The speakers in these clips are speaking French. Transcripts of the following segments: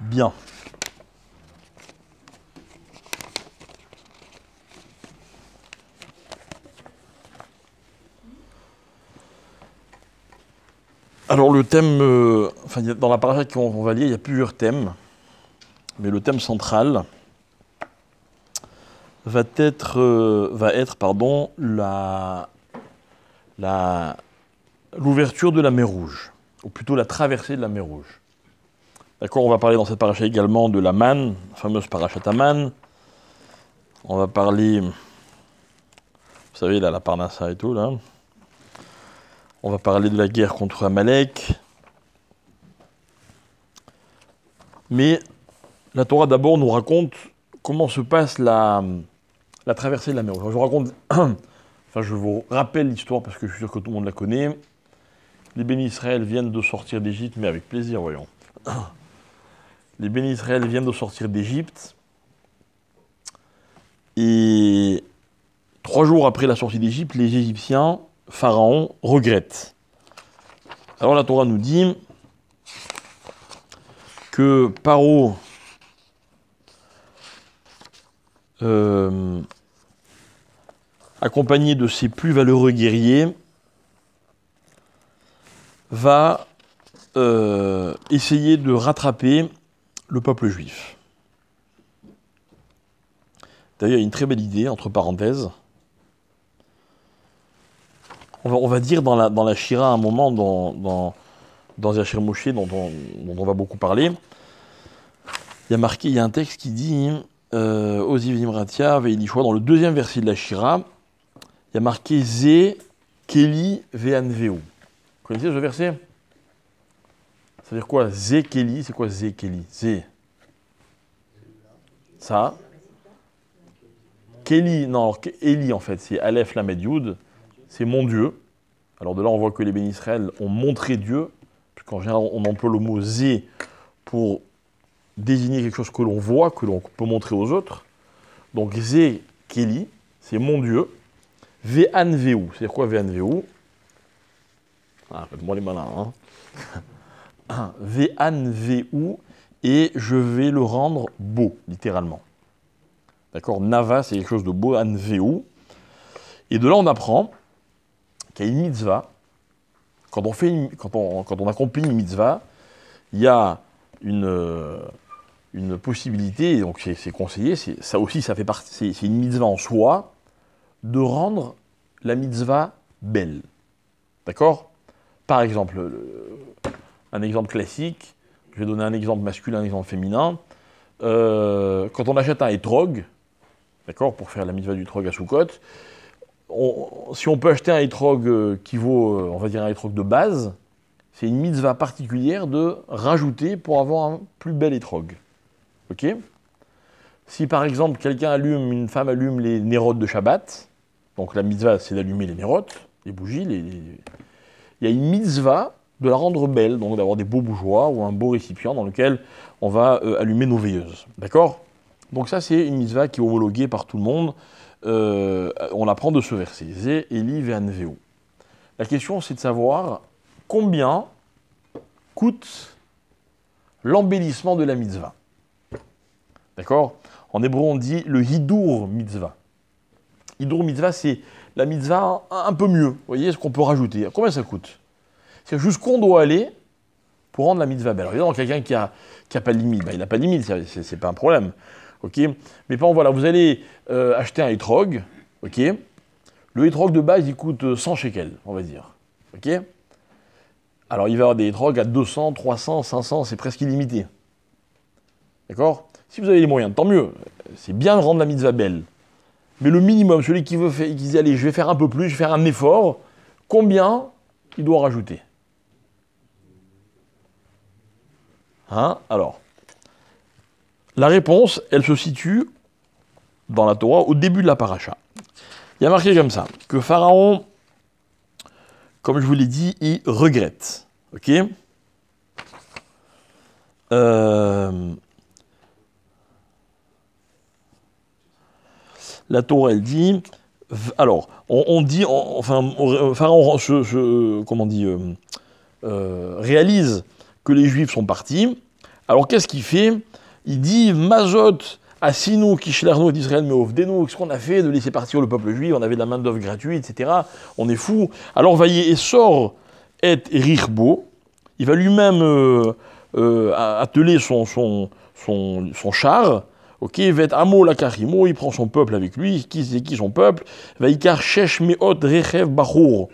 Bien. Alors le thème, dans la paracha qu'on va lire, il y a plusieurs thèmes, mais le thème central va être l'ouverture de la mer Rouge, ou plutôt la traversée de la mer Rouge. D'accord, on va parler dans cette paracha également de la manne, la fameuse parachat Aman. On va parler, vous savez, là, la Parnassa et tout, là. On va parler de la guerre contre Amalek. Mais la Torah d'abord nous raconte comment se passe la traversée de la mer Rouge. Je vous rappelle l'histoire parce que je suis sûr que tout le monde la connaît. Les bénis Israël viennent de sortir d'Égypte, mais avec plaisir, voyons. Les bénis Israël viennent de sortir d'Égypte. Et 3 jours après la sortie d'Égypte, les Égyptiens, Pharaon, regrettent. Alors la Torah nous dit que Paro accompagné de ses plus valeureux guerriers, va essayer de rattraper le peuple juif. D'ailleurs, il y a une très belle idée, entre parenthèses. On va dire dans la Shira, à un moment, dans Yashir Moshe, dont on va beaucoup parler, il y a un texte qui dit Oziv Nimratia, Veilishua, dans le 2e verset de la Shira, il y a marqué Zé, Keli, Ve'anveu. Vous connaissez ce verset? Ça veut dire quoi? Zé, Keli, c'est quoi Zé, Keli? Zé. Ça. Keli, non, alors Eli en fait, c'est Aleph, Lamed, Yud, c'est mon Dieu. Alors de là, on voit que les bénis Israël ont montré Dieu, puisqu'en général, on emploie le mot Zé pour désigner quelque chose que l'on voit, que l'on peut montrer aux autres. Donc Zé, Keli, c'est mon Dieu. Ve'anveu, c'est quoi Ve'anveu? Ah, faites-moi les malins, hein. Ve'anveu, et je vais le rendre beau, littéralement. D'accord? Nava, c'est quelque chose de beau, anveu. Et de là, on apprend qu'il y a une mitzvah. Quand on accomplit une mitzvah, il y a une possibilité, et donc c'est conseillé, ça aussi, ça fait partie, c'est une mitzvah en soi, de rendre la mitzvah belle. D'accord? Par exemple, un exemple classique, je vais donner un exemple masculin, un exemple féminin. Quand on achète un hétrog, d'accord, pour faire la mitzvah du hétrog à Soukot, si on peut acheter un hétrog qui vaut, on va dire un hétrog de base, c'est une mitzvah particulière de rajouter pour avoir un plus bel hétrog. Ok? Si par exemple une femme allume les nérotes de Shabbat, donc la mitzvah c'est d'allumer les nérotes, les bougies, il y a une mitzvah de la rendre belle, donc d'avoir des beaux bougeoirs ou un beau récipient dans lequel on va allumer nos veilleuses. D'accord? Donc ça c'est une mitzvah qui est homologuée par tout le monde. On l'apprend de ce verset. Zé, Eli, Ve'anveu. La question c'est de savoir combien coûte l'embellissement de la mitzvah. D'accord? En hébreu, on dit le hidour mitzvah. Hidour mitzvah, c'est la mitzvah un peu mieux. Vous voyez ce qu'on peut rajouter. Combien ça coûte? C'est jusqu'où on doit aller pour rendre la mitzvah belle. Alors, évidemment, quelqu'un qui a pas de limite, il n'a pas de limite, c'est pas un problème. Ok? Mais par exemple, voilà, vous allez acheter un hétrog. Ok? Le hétrog de base, il coûte 100 shekels, on va dire. Ok? Alors, il va y avoir des hétrogs à 200, 300, 500, c'est presque illimité. D'accord? Si vous avez les moyens, tant mieux. C'est bien de rendre la mitzvah belle. Mais le minimum, celui qui dit, allez, je vais faire un peu plus, je vais faire un effort, combien il doit rajouter? Hein? Alors, la réponse, elle se situe dans la Torah au début de la paracha. Il y a marqué comme ça, que Pharaon, comme je vous l'ai dit, il regrette. Ok? La Torah, elle dit... Alors, on dit... Pharaon réalise que les Juifs sont partis. Alors qu'est-ce qu'il fait? Il dit Mazot Asinu Kishlarno d'Israël Meovdenu, ce qu'on a fait de laisser partir le peuple juif, on avait de la main-d'œuvre gratuite, etc. On est fou. Alors Vaillé et sort et Richbo, il va lui-même atteler son char. Ok, Vet Amo Lakarimo, il prend son peuple avec lui. C'est qui son peuple? Vaikar Shesh Meot Rechev Bachour.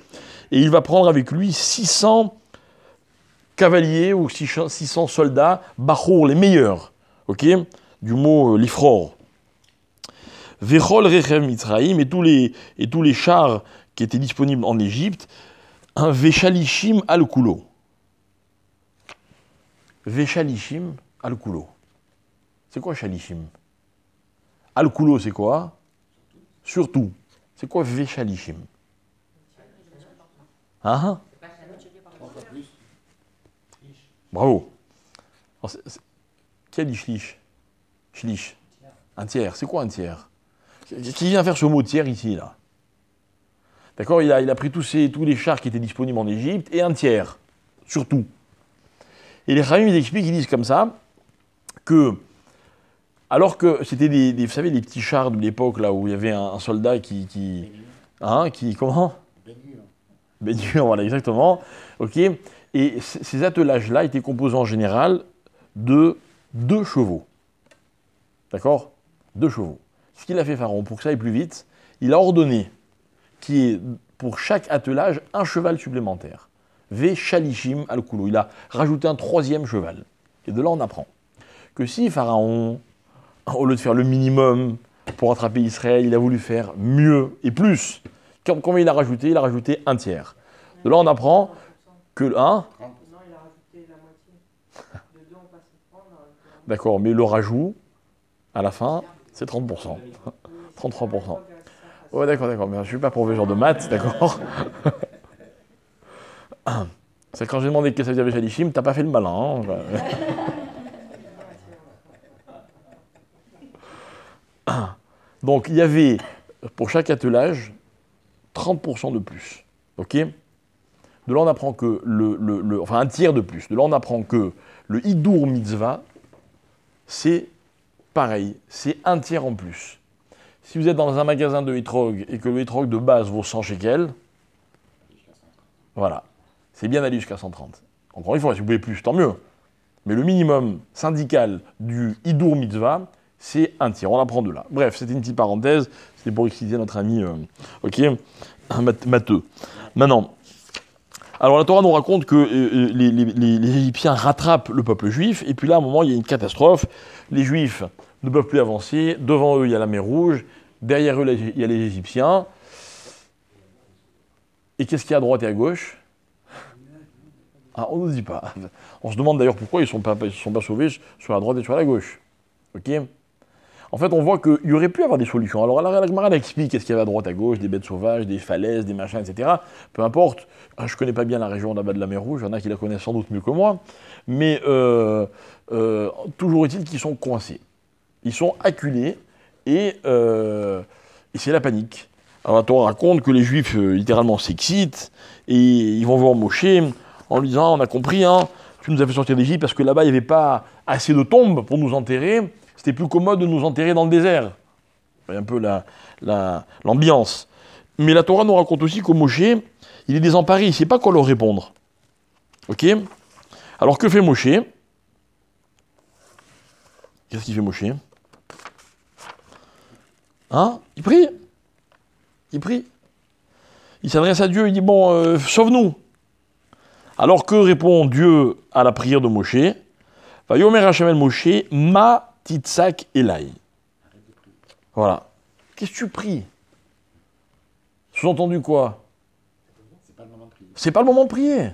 Et il va prendre avec lui 600 cavaliers ou 600 soldats, Bachour, les meilleurs. Ok, du mot lifror. Vechol Rechev Mitzraïm, et tous les chars qui étaient disponibles en Égypte. Un Veshalishim al-Kulo. Veshalishim al-Kulo. C'est quoi Shalishim? Al-Kulo, c'est quoi? Surtout. C'est quoi Veshalishim? Hein? Bravo. Qui a dit shlish? Shlish. Un tiers. C'est quoi un tiers? Qui vient faire ce mot tiers ici, là? D'accord, il a pris tous les chars qui étaient disponibles en Égypte et un tiers, surtout. Et les Khamim, ils expliquent, ils disent comme ça, que, alors que c'était vous savez, les petits chars de l'époque, là, où il y avait un soldat comment? Ben-Hur, voilà, exactement. Ok. Et ces attelages-là étaient composés en général de 2 chevaux. D'accord? 2 chevaux. Ce qu'il a fait Pharaon, pour que ça aille plus vite, il a ordonné qu'il y ait pour chaque attelage un cheval supplémentaire. Ve Shalishim al-Kulo. Il a rajouté un 3e cheval. Et de là, on apprend que si Pharaon, au lieu de faire le minimum pour attraper Israël, il a voulu faire mieux et plus. Combien il a rajouté? Il a rajouté un tiers. De là, on apprend que... Hein? Non, il a rajouté la moitié. De 2, on passe à 30. D'accord, mais le rajout, à la fin, c'est 30%. 33%. Ouais, d'accord, mais je ne suis pas professeur de maths, d'accord. C'est quand j'ai demandé qu'est-ce que ça veut dire Shalishim, t'as pas fait le malin. Hein. Donc, il y avait, pour chaque attelage, 30% de plus. Ok? De là, on apprend que enfin, un tiers de plus. De là, on apprend que le Hidour Mitzvah, c'est pareil, c'est un tiers en plus. Si vous êtes dans un magasin de hétrog et que le hétrog de base vaut 100 shekels, voilà, c'est bien d'aller jusqu'à 130. Encore une fois, si vous pouvez plus, tant mieux. Mais le minimum syndical du Hidour Mitzvah, c'est un tiers. On apprend de là. Bref, c'était une petite parenthèse. C'était pour expliquer notre ami, matheux. Maintenant, alors la Torah nous raconte que les Égyptiens rattrapent le peuple juif, et puis là, à un moment, il y a une catastrophe. Les Juifs ne peuvent plus avancer. Devant eux, il y a la mer Rouge. Derrière eux, il y a les Égyptiens. Et qu'est-ce qu'il y a à droite et à gauche? Ah, on ne nous dit pas. On se demande d'ailleurs pourquoi ils ne se sont pas sauvés sur la droite et sur la gauche. Ok? En fait, on voit qu'il y aurait pu avoir des solutions. Alors, la Gemara explique qu'est-ce qu'il y avait à droite, à gauche, des bêtes sauvages, des falaises, des machins, etc. Peu importe. Je ne connais pas bien la région là-bas de la mer Rouge. Il y en a qui la connaissent sans doute mieux que moi. Mais toujours est-il qu'ils sont coincés. Ils sont acculés et c'est la panique. Alors, la Torah raconte que les Juifs, littéralement, s'excitent et ils vont voir Moshe en lui disant « On a compris, hein, tu nous as fait sortir d'Égypte parce que là-bas, il n'y avait pas assez de tombes pour nous enterrer. C'était plus commode de nous enterrer dans le désert. » C'est un peu l'ambiance. Mais la Torah nous raconte aussi qu'au Moshe, il est désemparé, il ne sait pas quoi leur répondre. Ok? Alors, que fait Moshe? Qu'est-ce qu'il fait Moshe? Hein? Il prie. Il prie. Il s'adresse à Dieu, il dit, bon, sauve-nous. Alors que répond Dieu à la prière de Moshe? Vayomer Hashem el Moshe, ma titzak elai. Voilà. Qu'est-ce que tu pries? Sous-entendu quoi? C'est pas le moment de prier. C'est pas le moment de prier.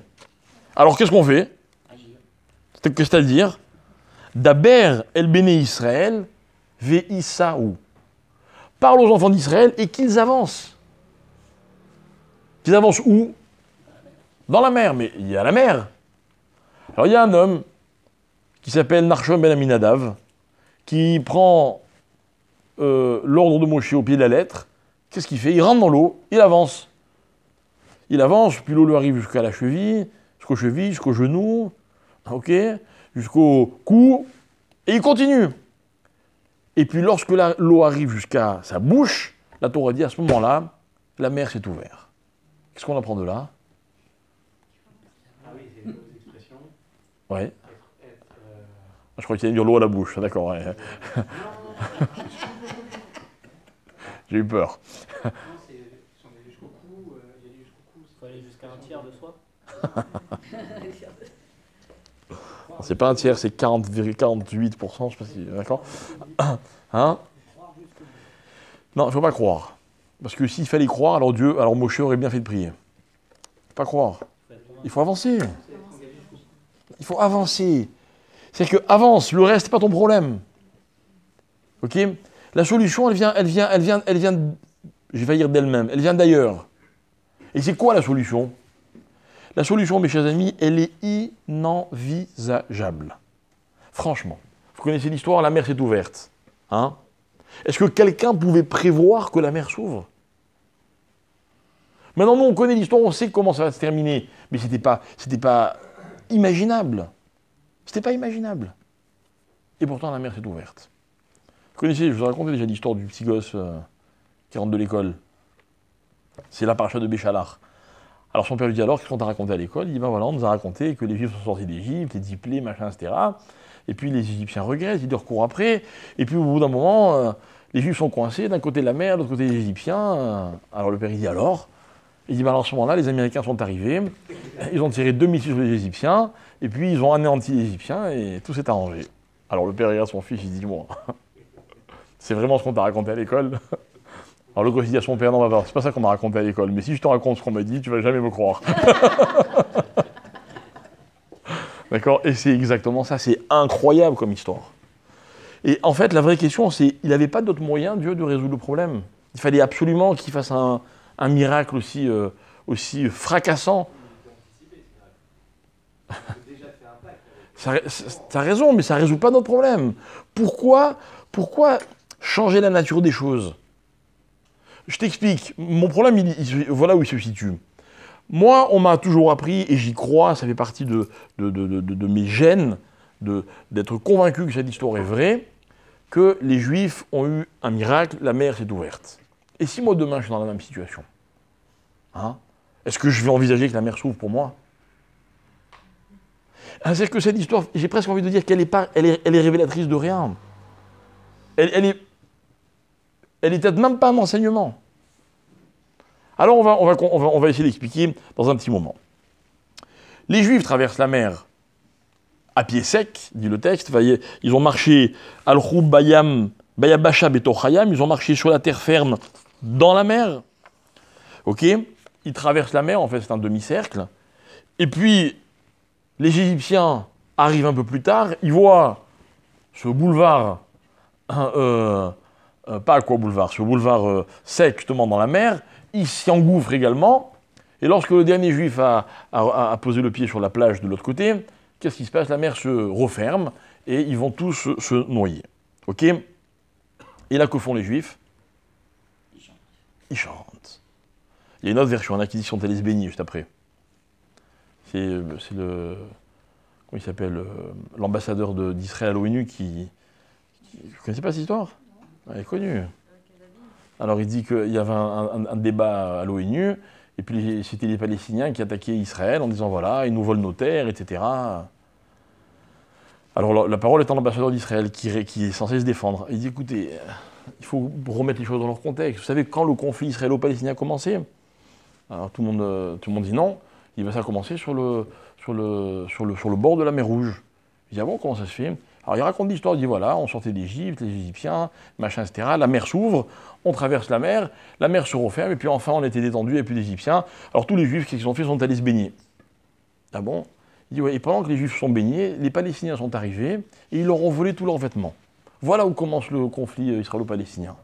Alors qu'est-ce qu'on fait? C'est-à-dire, Daber el Béné Israël, ve'issaou. Parle aux enfants d'Israël et qu'ils avancent. Qu'ils avancent où? Dans la mer. Mais il y a la mer. Alors il y a un homme qui s'appelle Narshon ben Aminadav, qui prend l'ordre de Moshe au pied de la lettre. Qu'est-ce qu'il fait? Il rentre dans l'eau, il avance. Il avance, puis l'eau lui arrive jusqu'à la cheville, jusqu'aux chevilles, jusqu'aux genoux, ok, jusqu'au cou, et il continue. Et puis lorsque l'eau arrive jusqu'à sa bouche, la Torah dit à ce moment-là, la mer s'est ouverte. Qu'est-ce qu'on apprend de là? Ah oui, c'est une autre expression. Ouais. Je crois qu'il y a dire l'eau à la bouche, d'accord. Ouais. J'ai eu peur. Non, c'est si on est jusqu'au cou, il y a jusqu'au cou, il faut aller jusqu'à un tiers de soi. C'est pas un tiers, c'est 48%, je sais pas si. D'accord. Hein? Non, il ne faut pas croire. Parce que s'il fallait croire, alors Moshe aurait bien fait de prier. Faut pas croire. Il faut avancer. Il faut avancer. C'est-à-dire que avance, le reste, c'est pas ton problème. Ok? La solution, elle vient, je vais dire d'elle-même, elle vient d'ailleurs. Et c'est quoi la solution? La solution, mes chers amis, elle est inenvisageable. Franchement. Vous connaissez l'histoire, la mer s'est ouverte. Hein? Est-ce que quelqu'un pouvait prévoir que la mer s'ouvre? Maintenant, nous, on connaît l'histoire, on sait comment ça va se terminer. Mais c'était pas imaginable. C'était pas imaginable. Et pourtant, la mer s'est ouverte. Vous connaissez, je vous ai raconté déjà l'histoire du petit gosse qui rentre de l'école. C'est la paracha de Béchalar. Alors son père lui dit alors, qu'est-ce qu'on t'a raconté à l'école? Il dit, ben voilà, on nous a raconté que les Juifs sont sortis d'Égypte, les 10 plaies, machin, etc. Et puis les Égyptiens regrettent, ils recourent après. Et puis au bout d'un moment, les Juifs sont coincés, d'un côté la mer, de l'autre côté les Égyptiens. Alors le père il dit alors? Il dit, ben alors à ce moment-là, les Américains sont arrivés, ils ont tiré 2 missiles sur les Égyptiens, et puis ils ont anéanti les Égyptiens, et tout s'est arrangé. Alors le père regarde son fils, il dit, bon, c'est vraiment ce qu'on t'a raconté à l'école? Alors le gosse dit à son père, non, c'est pas ça qu'on m'a raconté à l'école, mais si je te raconte ce qu'on m'a dit, tu vas jamais me croire. D'accord? Et c'est exactement ça, c'est incroyable comme histoire. Et en fait, la vraie question, c'est, il n'avait pas d'autre moyen, Dieu, de résoudre le problème. Il fallait absolument qu'il fasse un miracle aussi fracassant. T'as raison, mais ça ne résout pas notre problème. Pourquoi changer la nature des choses? Je t'explique. Mon problème, voilà où il se situe. Moi, on m'a toujours appris, et j'y crois, ça fait partie de mes gènes, d'être convaincu que cette histoire est vraie, que les Juifs ont eu un miracle, la mer s'est ouverte. Et si moi, demain, je suis dans la même situation, hein, est-ce que je vais envisager que la mer s'ouvre pour moi? C'est que cette histoire, j'ai presque envie de dire qu'elle est révélatrice de rien. Elle est peut-être même pas un enseignement. Alors on va essayer d'expliquer dans un petit moment. Les Juifs traversent la mer à pied sec, dit le texte. Ils ont marché al-Khoub Bayam, Bayabasha Betochayam, ils ont marché sur la terre ferme dans la mer. Ok? Ils traversent la mer, en fait c'est un demi-cercle. Et puis les Égyptiens arrivent un peu plus tard, ils voient ce boulevard, pas Aqua Boulevard, ce boulevard sec justement dans la mer, ils s'y engouffrent également, et lorsque le dernier Juif a posé le pied sur la plage de l'autre côté, qu'est-ce qui se passe? La mer se referme, et ils vont tous se noyer. Ok? Et là, que font les Juifs? Ils chantent. Il y a une autre version, il y en a qui disent qu'ils sont allés se baigner juste après. C'est le... Comment il s'appelle? L'ambassadeur d'Israël à l'ONU qui... Vous ne connaissez pas cette histoire? Elle est connue. Alors il dit qu'il y avait un débat à l'ONU, et puis c'était les Palestiniens qui attaquaient Israël en disant voilà, ils nous volent nos terres, etc. Alors la parole est à l'ambassadeur d'Israël qui est censé se défendre. Il dit écoutez, il faut remettre les choses dans leur contexte. Vous savez quand le conflit israélo-palestinien a commencé? Alors tout le monde dit non. Il va ça commencer sur le bord de la mer Rouge. Il dit ah bon, comment ça se fait? Alors il raconte l'histoire, il dit voilà, on sortait d'Égypte, les Égyptiens, machin, etc. La mer s'ouvre, on traverse la mer se referme, et puis enfin on était détendus, il n'y a plus d'Égyptiens. Alors tous les Juifs, qu'est-ce qu'ils ont fait? Ils sont allés se baigner. Ah bon? Il dit ouais, et pendant que les Juifs sont baignés, les Palestiniens sont arrivés, et ils leur ont volé tous leurs vêtements. Voilà où commence le conflit israélo-palestinien.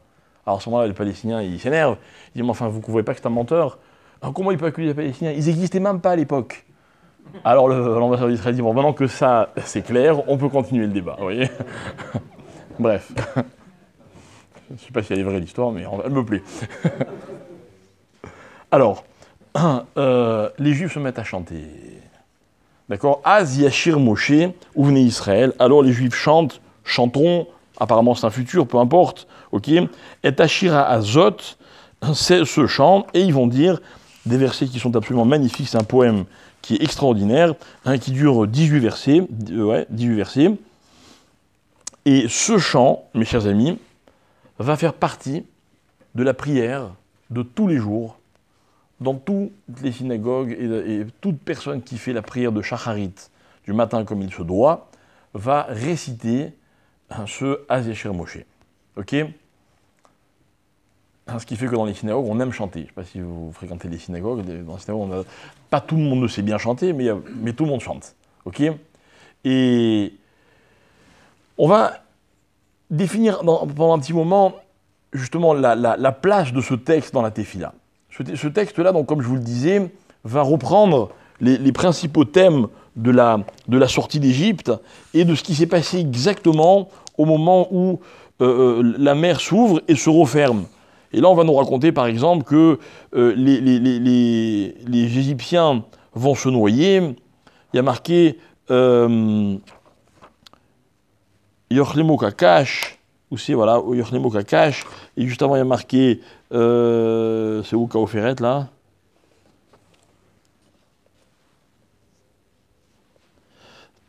Alors à ce moment-là, les Palestiniens, ils s'énervent. Ils disent mais enfin, vous ne trouvez pas que c'est un menteur? Alors, comment il peut accuser les Palestiniens? Ils n'existaient même pas à l'époque. Alors l'ambassadeur d'Israël dit, bon, maintenant que ça, c'est clair, on peut continuer le débat, vous voyez. Bref. Je ne sais pas si elle est vraie l'histoire, mais elle me plaît. Alors, les Juifs se mettent à chanter. D'accord? Az Yashir Moshe, où venez Israël. Alors les Juifs chanteront, apparemment c'est un futur, peu importe, ok? Et Ashira Azot, c'est ce chant, et ils vont dire des versets qui sont absolument magnifiques, c'est un poème qui est extraordinaire, hein, qui dure 18 versets, 18 versets. Et ce chant, mes chers amis, va faire partie de la prière de tous les jours, dans toutes les synagogues, et toute personne qui fait la prière de Shacharit du matin comme il se doit, va réciter ce Az Yashir Moshe. Ok? Ce qui fait que dans les synagogues, on aime chanter. Je ne sais pas si vous fréquentez les synagogues. Dans les synagogues, pas tout le monde ne sait bien chanter, mais tout le monde chante. Ok? Et on va définir pendant un petit moment justement la place de ce texte dans la Tefila. Ce texte-là, donc, comme je vous le disais, va reprendre les principaux thèmes de la sortie d'Égypte et de ce qui s'est passé exactement au moment où la mer s'ouvre et se referme. Et là, on va nous raconter, par exemple, que les Égyptiens vont se noyer. Il y a marqué Yochlemo Kakash, ou c'est, voilà, Yochlemo Kakash, et juste avant, il y a marqué, c'est où Kaoferet, là?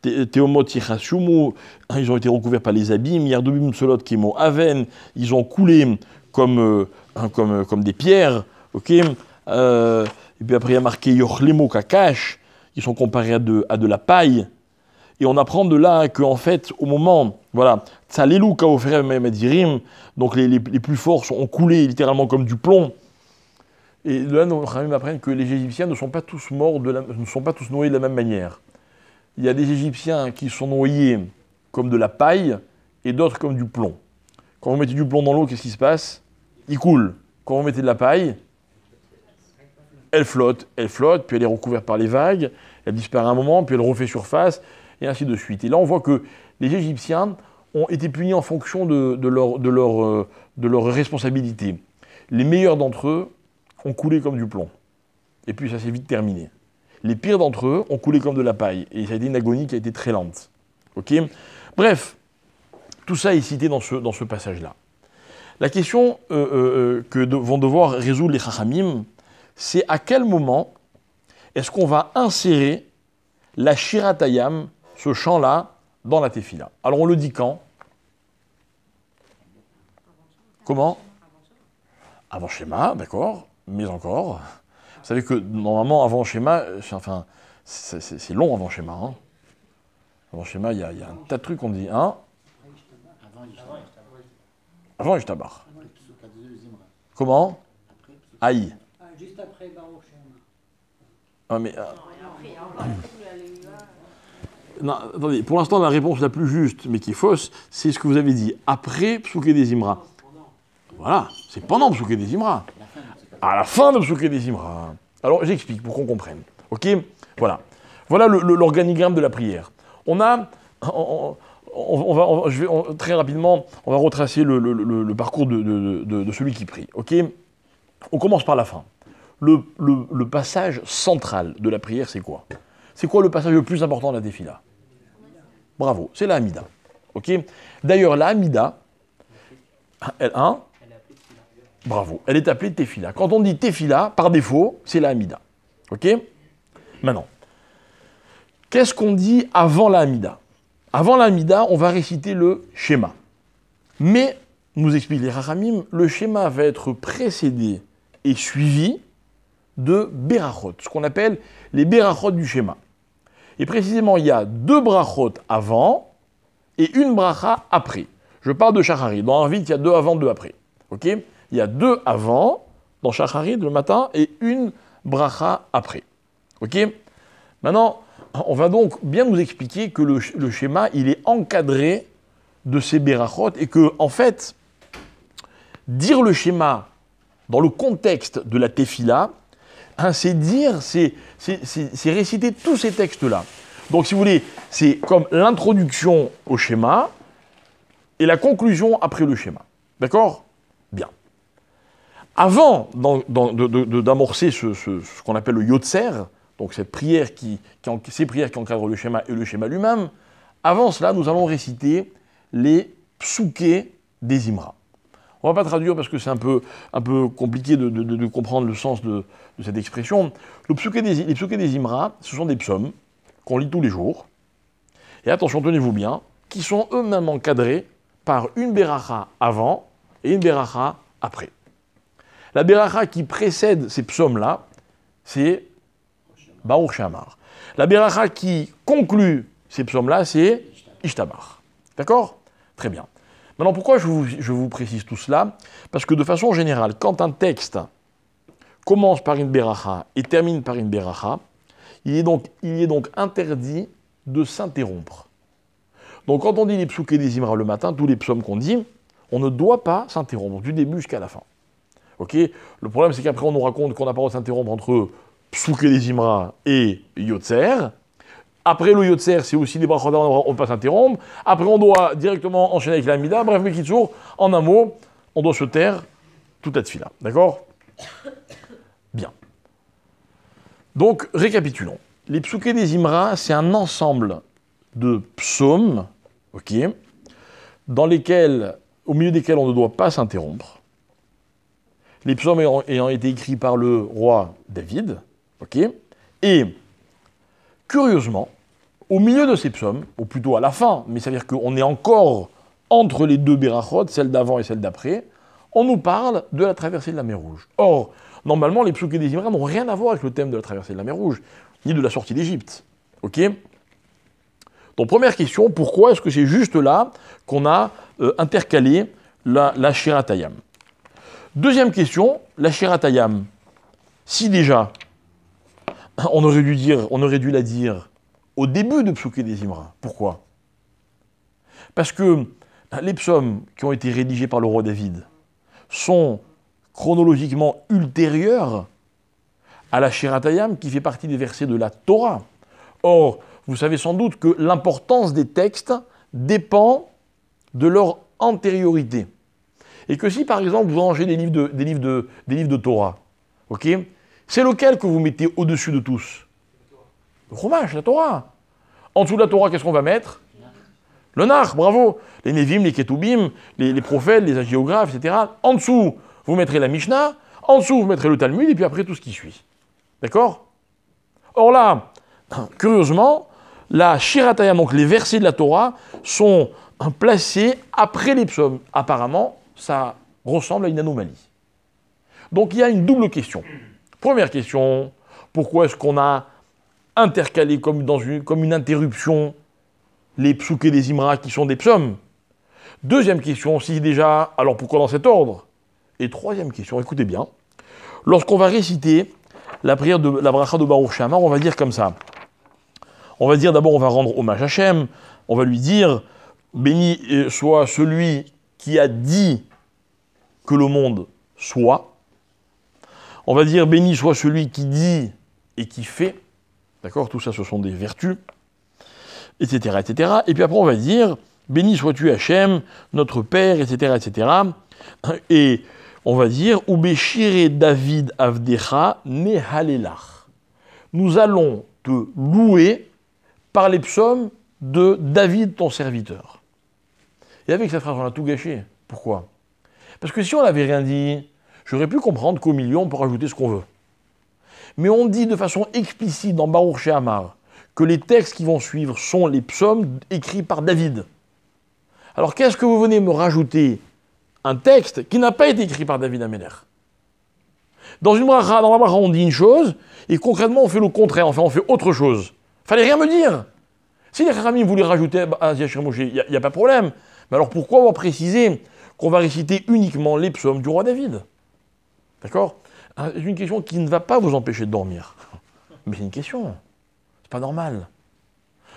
Théomot Yichashumu, ils ont été recouverts par les abîmes, Yardubim Solot Kemo Aven, ils ont coulé comme des pierres, ok? Et puis après il y a marqué Yochlemo Kakash, ils sont comparés à de la paille, et on apprend de là qu'en fait, au moment, voilà, Tsalelu Kaoferet Medirim, donc les plus forts ont coulé littéralement comme du plomb, et de là, nous apprennent que les Égyptiens ne sont pas tous morts, ne sont pas tous noyés de la même manière. Il y a des Égyptiens qui sont noyés comme de la paille et d'autres comme du plomb. Quand vous mettez du plomb dans l'eau, qu'est-ce qui se passe? Il coule. Quand vous mettez de la paille, elle flotte, puis elle est recouverte par les vagues, elle disparaît un moment, puis elle refait surface, et ainsi de suite. Et là, on voit que les Égyptiens ont été punis en fonction de leur responsabilité. Les meilleurs d'entre eux ont coulé comme du plomb. Et puis ça s'est vite terminé. Les pires d'entre eux ont coulé comme de la paille. Et ça a été une agonie qui a été très lente. Ok? Bref, tout ça est cité dans ce passage-là. La question que vont devoir résoudre les Chachamim, c'est à quel moment est-ce qu'on va insérer la Shiratayam, ce chant-là, dans la Tefila. Alors on le dit quand? Comment? Avant Shema, d'accord, mais encore. Vous savez que normalement, avant Shema, enfin, c'est long avant Shema. Hein. Avant Shema, il y a un tas de trucs qu'on dit. Hein? Avant Ishtabar. Comment? Aïe. Juste après Baruch Shema. Ah, mais, non, attendez, pour l'instant, la réponse la plus juste, mais qui est fausse, c'est ce que vous avez dit. Après Psouké des Imra. Voilà, c'est pendant Psouké des Imra. À la fin de Psouké des Imra. Alors, j'explique pour qu'on comprenne. Ok? Voilà. Voilà l'organigramme de la prière. On a... très rapidement, on va retracer le parcours de celui qui prie. Ok? On commence par la fin. Le passage central de la prière, c'est quoi? C'est quoi le passage le plus important de la Tefila? Bravo, c'est la Hamida. Ok? D'ailleurs, la Hamida, bravo, elle est appelée Tefila. Quand on dit Tefila, par défaut, c'est la Hamida. Ok? Maintenant, qu'est-ce qu'on dit avant la Hamida? Avant la Hamida, on va réciter le schéma. Mais, nous explique les Chachamim, le schéma va être précédé et suivi de Berachot, ce qu'on appelle les Berachot du schéma. Et précisément, il y a 2 brachot avant et une bracha après. Je parle de Shacharit. Dans Arvit, il y a 2 avant, 2 après. Ok? Il y a 2 avant dans Shacharit le matin et une bracha après. Ok? Maintenant, on va donc bien nous expliquer que le schéma, il est encadré de ces Berachot et que, en fait, dire le schéma dans le contexte de la Tefila, c'est réciter tous ces textes-là. Donc, si vous voulez, c'est comme l'introduction au schéma et la conclusion après le schéma. D'accord? Bien. Avant d'amorcer ce qu'on appelle le Yotzer, donc cette prière ces prières qui encadrent le schéma et le schéma lui-même, avant cela, nous allons réciter les psuké des Imra. On ne va pas traduire parce que c'est un peu compliqué de comprendre le sens de cette expression. Les psuké des Imra, ce sont des psaumes qu'on lit tous les jours. Et attention, tenez-vous bien, qui sont eux-mêmes encadrés par une beracha avant et une beracha après. La beracha qui précède ces psaumes-là, c'est Baruch She'amar. La beracha qui conclut ces psaumes-là, c'est Ishtabach. D'accord? Très bien. Maintenant, pourquoi je vous précise tout cela? Parce que de façon générale, quand un texte commence par une beracha et termine par une beracha, il est donc interdit de s'interrompre. Donc quand on dit les psuké des Imra le matin, tous les psaumes qu'on dit, on ne doit pas s'interrompre, du début jusqu'à la fin. Ok? Le problème, c'est qu'après, on nous raconte qu'on n'a pas le droit de s'interrompre entre psuké des Imra et Yotzer. Après le Yotzer, c'est aussi des brachot, on ne peut pas s'interrompre. Après, on doit directement enchaîner avec l'Amida. Bref, Mekitsour, en un mot, on doit se taire tout à tefila. D'accord? Bien. Donc, récapitulons. Les psuké des Imra, c'est un ensemble de psaumes, ok, au milieu desquels on ne doit pas s'interrompre. Les psaumes ayant été écrits par le roi David, ok, et curieusement, au milieu de ces psaumes, ou plutôt à la fin, mais ça veut dire qu'on est encore entre les deux berachot, celle d'avant et celle d'après, on nous parle de la traversée de la mer Rouge. Or, normalement, les psuké des Imra n'ont rien à voir avec le thème de la traversée de la mer Rouge, ni de la sortie d'Égypte. Ok? Donc, première question, pourquoi est-ce que c'est juste là qu'on a intercalé la Shiratayam? Deuxième question, la Shiratayam. Si déjà, on aurait dû la dire au début de Psuké des Imra. Pourquoi? Parce que les psaumes qui ont été rédigés par le roi David sont chronologiquement ultérieurs à la Shiratayam qui fait partie des versets de la Torah. Or, vous savez sans doute que l'importance des textes dépend de leur antériorité. Et que si, par exemple, vous rangez des livres de Torah, ok, c'est lequel que vous mettez au-dessus de tous? Le Chumash, la Torah. En dessous de la Torah, qu'est-ce qu'on va mettre? Le Nach, bravo. Les Nevim, les Ketubim, les prophètes, les hagiographes, etc. En dessous, vous mettrez la Mishnah. En dessous, vous mettrez le Talmud, et puis après, tout ce qui suit. D'accord? Or là, curieusement, la Shiratayam, donc les versets de la Torah, sont placés après les psaumes. Apparemment, ça ressemble à une anomalie. Donc il y a une double question. Première question, pourquoi est-ce qu'on a intercalé comme une interruption les psuké des Imra qui sont des psaumes? Deuxième question, si déjà, alors pourquoi dans cet ordre? Et troisième question, écoutez bien, lorsqu'on va réciter la prière de la bracha de Baruch She'amar, on va dire comme ça. On va dire d'abord, on va rendre hommage à Hachem, on va lui dire, béni soit celui qui a dit que le monde soit. On va dire, béni soit celui qui dit et qui fait. D'accord? Tout ça, ce sont des vertus, etc., etc. Et puis après, on va dire, béni sois-tu Hachem, notre Père, etc., etc. Et on va dire, Ubeshire David Avdecha Nehalelach. Nous allons te louer par les psaumes de David, ton serviteur. Et avec cette phrase, on a tout gâché. Pourquoi? Parce que si on n'avait rien dit, j'aurais pu comprendre qu'au milieu, on peut rajouter ce qu'on veut. Mais on dit de façon explicite dans Baruch She'amar que les textes qui vont suivre sont les psaumes écrits par David. Alors qu'est-ce que vous venez me rajouter un texte qui n'a pas été écrit par David Améler? Dans la bracha, on dit une chose, et concrètement, on fait le contraire, enfin, on fait autre chose. Fallait rien me dire. Si les Khamim voulaient rajouter à Yashir Moshe, il n'y a pas de problème. Mais alors pourquoi avoir précisé qu'on va réciter uniquement les psaumes du roi David? D'accord? C'est une question qui ne va pas vous empêcher de dormir. Mais c'est une question. C'est pas normal.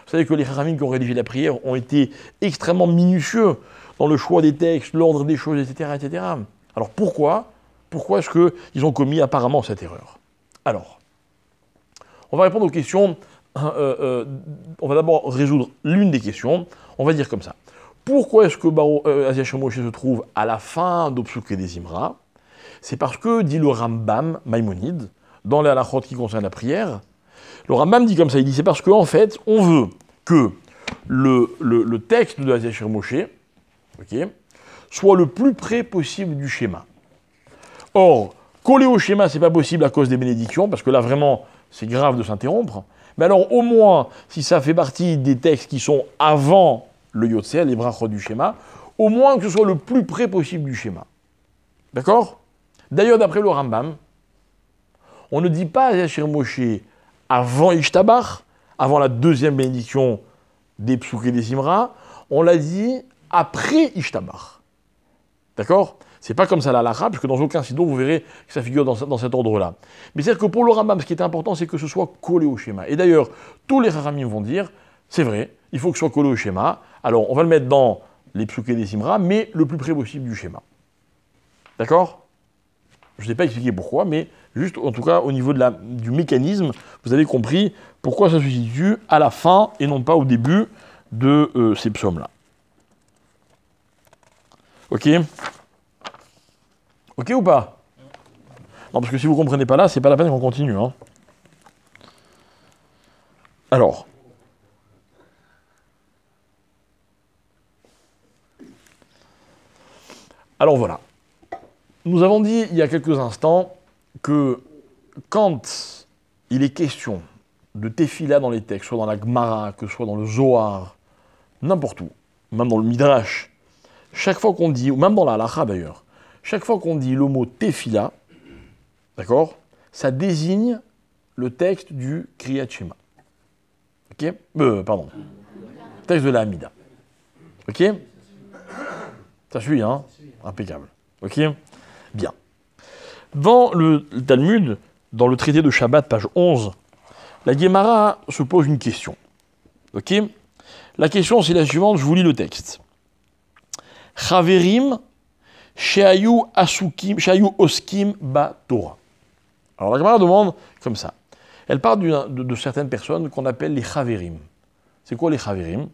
Vous savez que les Khamim qui ont rédigé la prière ont été extrêmement minutieux dans le choix des textes, l'ordre des choses, etc., etc. Alors pourquoi est-ce qu'ils ont commis apparemment cette erreur? Alors, on va répondre aux questions. On va d'abord résoudre l'une des questions. On va dire comme ça. Pourquoi est-ce que Yashir Moshe se trouve à la fin d'Psuké des Imra? C'est parce que, dit le Rambam Maïmonide, dans les halachot qui concernent la prière, Le Rambam dit comme ça, il dit c'est parce qu'en fait, on veut que le texte de Hazir Moshe, ok, soit le plus près possible du schéma. Or, coller au schéma, c'est pas possible à cause des bénédictions, parce que là, vraiment, c'est grave de s'interrompre. Mais alors, au moins, si ça fait partie des textes qui sont avant le Yotzer, les brachot du schéma, au moins que ce soit le plus près possible du schéma. D'accord? D'ailleurs, d'après le Rambam, on ne dit pas Hazir Moshe avant Ishtabach, avant la deuxième bénédiction des Psouk et des Simra, on l'a dit après Ishtabach. D'accord? C'est pas comme ça la halakha, parce que dans aucun sidon, vous verrez que ça figure dans cet ordre-là. Mais c'est-à-dire que pour le Rambam, ce qui est important, c'est que ce soit collé au schéma. Et d'ailleurs, tous les Haramim vont dire, c'est vrai, il faut que ce soit collé au schéma. Alors, on va le mettre dans les Psouk et des Simra, mais le plus près possible du schéma. D'accord? Je n'ai pas expliqué pourquoi, mais juste, en tout cas, au niveau du mécanisme, vous avez compris pourquoi ça se situe à la fin et non pas au début de ces psaumes-là. Ok? Ok ou pas? Non, parce que si vous ne comprenez pas là, c'est pas la peine qu'on continue. Hein. Alors. Alors voilà. Nous avons dit il y a quelques instants que quand il est question de tefila dans les textes, soit dans la Gemara, que ce soit dans le Zohar, n'importe où, même dans le Midrash, chaque fois qu'on dit, ou même dans la halakha d'ailleurs, chaque fois qu'on dit le mot tefila, d'accord, ça désigne le texte du Kriyat Shema. Ok? Pardon. Texte de la Hamida. Ok? Ça suit, hein? Impeccable. Ok? Bien. Dans le Talmud, dans le traité de Shabbat, page 11, la Gemara se pose une question. Ok? La question, c'est la suivante, je vous lis le texte. Chaverim sheayu oskim ba Torah. Alors la Gemara demande comme ça. Elle parle de certaines personnes qu'on appelle les Chaverim. C'est quoi les Chaverim?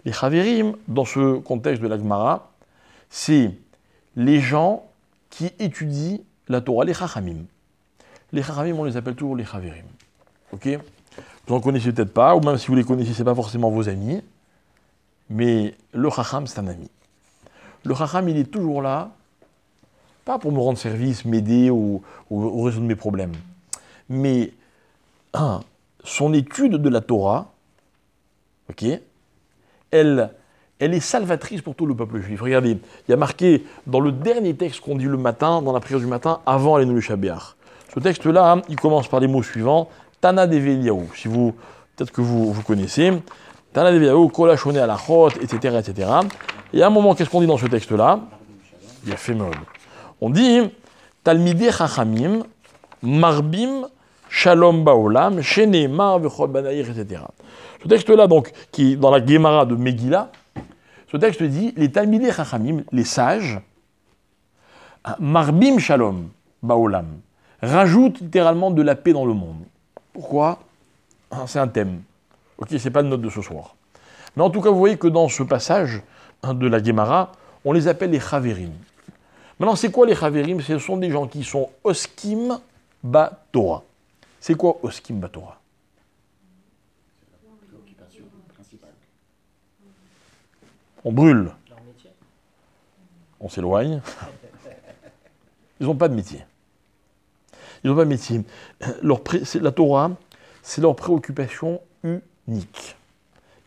Les Chaverim, dans ce contexte de la Gemara, c'est les gens qui étudient la Torah, les Chachamim. Les Chachamim, on les appelle toujours les Chaverim. Ok? Vous n'en connaissez peut-être pas, ou même si vous les connaissez, ce n'est pas forcément vos amis. Mais le Chacham, c'est un ami. Le Chacham, il est toujours là, pas pour me rendre service, m'aider ou résoudre mes problèmes. Mais, son étude de la Torah, ok, elle est salvatrice pour tout le peuple juif. Regardez, il y a marqué dans le dernier texte qu'on dit le matin, dans la prière du matin, avant les Shabéach. Ce texte-là, il commence par les mots suivants. Tana de Veliaou, si vous, peut-être que vous connaissez. Tana de Veliaou, Kola Shone Alachot, etc., etc. Et à un moment, qu'est-ce qu'on dit dans ce texte-là? Il y a fait mode. On dit Talmidei Chachamim, Marbim, Shalom Baolam, Shene Mar Vechol Banaïr, etc. Ce texte-là, donc, qui est dans la Gemara de Megillah, ce texte dit les Talmidei Chachamim, les sages, Marbim Shalom Baolam, rajoutent littéralement de la paix dans le monde. Pourquoi? C'est un thème. Ok, c'est pas le note de ce soir. Mais en tout cas, vous voyez que dans ce passage de la Gemara, on les appelle les Chaverim. Maintenant, c'est quoi les Chaverim? Ce sont des gens qui sont Oskim Ba Torah. C'est quoi Oskim Ba Torah? On brûle. On s'éloigne. Ils n'ont pas de métier. Ils n'ont pas de métier. La Torah, c'est leur préoccupation unique.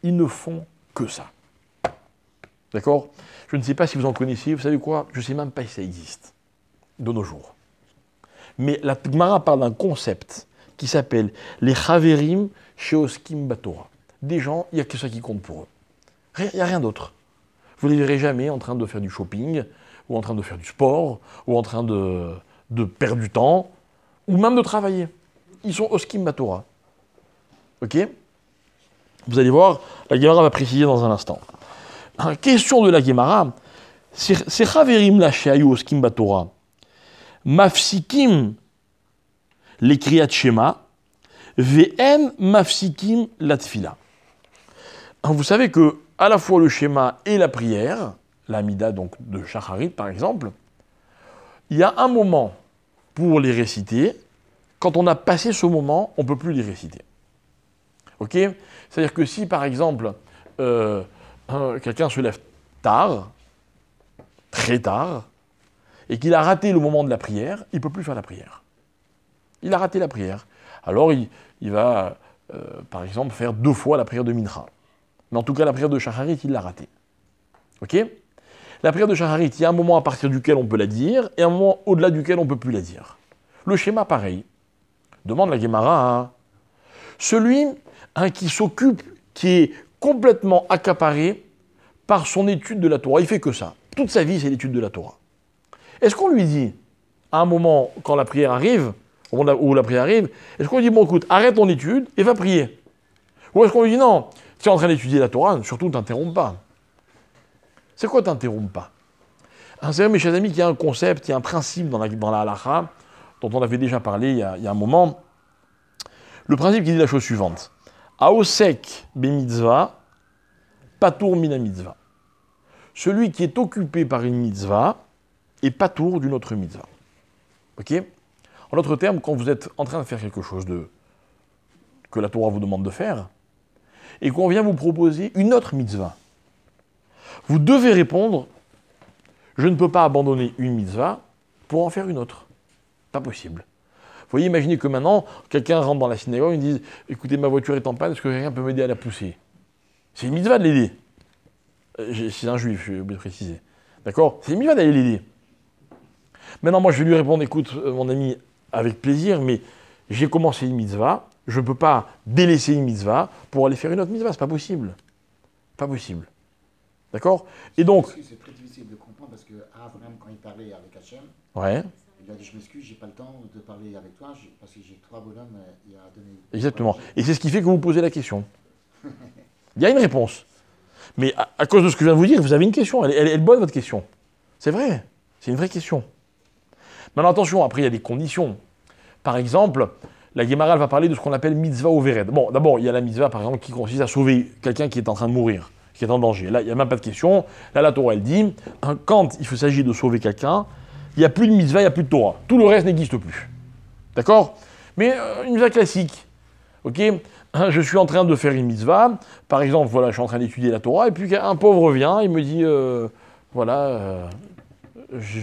Ils ne font que ça. D'accord? Je ne sais pas si vous en connaissez. Vous savez quoi? Je ne sais même pas si ça existe de nos jours. Mais la Gemara parle d'un concept qui s'appelle les Chaverim Sheoskim Batora. Des gens, il n'y a que ça qui compte pour eux. Il n'y a rien d'autre. Vous ne les verrez jamais en train de faire du shopping, ou en train de faire du sport, ou en train de perdre du temps, ou même de travailler. Ils sont Oskim Batora. Ok? Vous allez voir, la Gemara va préciser dans un instant. Question de la Gemara, c'est Chaverim la Sheayu Oskim Batora, Mafsikim les Kriyat Shema, V'en Mafsikim la Tfila. Vous savez que à la fois le schéma et la prière, l'amida donc de Shacharit par exemple, il y a un moment pour les réciter quand on a passé ce moment, on ne peut plus les réciter. Ok? C'est-à-dire que si, par exemple, quelqu'un se lève tard, très tard, et qu'il a raté le moment de la prière, il ne peut plus faire la prière. Il a raté la prière. Alors, il va, par exemple, faire 2 fois la prière de Mincha. Mais en tout cas, la prière de Shacharit, il l'a ratée. Ok? La prière de Shacharit, il y a un moment à partir duquel on peut la dire, et un moment au-delà duquel on ne peut plus la dire. Le schéma, pareil. Demande la Gemara, hein. Celui qui s'occupe, qui est complètement accaparé par son étude de la Torah, il fait que ça. Toute sa vie, c'est l'étude de la Torah. Est-ce qu'on lui dit, à un moment, quand la prière arrive, au moment où la prière arrive, est-ce qu'on lui dit, bon, écoute, arrête ton étude et va prier? Ou est-ce qu'on lui dit, non, tu es en train d'étudier la Torah, surtout, t'interromps pas. C'est quoi t'interromps pas? Vous savez, mes chers amis, qu'il y a un concept, il y a un principe dans la halakha, dont on avait déjà parlé il y a un moment. Le principe qui dit la chose suivante. Aosek be mitzvah, patour mina mitzvah. Celui qui est occupé par une mitzvah est patour d'une autre mitzvah. Ok? En d'autres termes, quand vous êtes en train de faire quelque chose que la Torah vous demande de faire, et qu'on vient vous proposer une autre mitzvah, vous devez répondre, je ne peux pas abandonner une mitzvah pour en faire une autre. Pas possible. Vous voyez, imaginez que maintenant, quelqu'un rentre dans la synagogue et il dit « Écoutez, ma voiture est en panne, est-ce que quelqu'un peut m'aider à la pousser ?» C'est une mitzvah de l'aider. C'est un juif, je vais obligé de préciser. D'accord? C'est une mitzvah d'aller l'aider. Maintenant, moi, je vais lui répondre « Écoute, mon ami, avec plaisir, mais j'ai commencé une mitzvah, je ne peux pas délaisser une mitzvah pour aller faire une autre mitzvah, c'est pas possible. Pas possible. » D'accord? Et donc... C'est très difficile de comprendre parce que Abraham, quand il parlait avec Hachem, ouais. il a dit, je m'excuse, j'ai pas le temps de parler avec toi, parce que j'ai 3 bonhommes, il a donné... Exactement. Et c'est ce qui fait que vous posez la question. Il y a une réponse. Mais à cause de ce que je viens de vous dire, vous avez une question. Elle est bonne, votre question. C'est vrai. C'est une vraie question. Maintenant, attention, après, il y a des conditions. Par exemple, la Gemara va parler de ce qu'on appelle mitzvah overet. Bon, d'abord, il y a la mitzvah, par exemple, qui consiste à sauver quelqu'un qui est en train de mourir, qui est en danger. Là, il n'y a même pas de question. Là, la Torah, elle dit, quand il s'agit de sauver quelqu'un, il n'y a plus de mitzvah, il n'y a plus de Torah. Tout le reste n'existe plus. D'accord? Mais une mitzvah classique. Ok? Je suis en train de faire une mitzvah. Par exemple, voilà, je suis en train d'étudier la Torah, et puis un pauvre vient, il me dit, je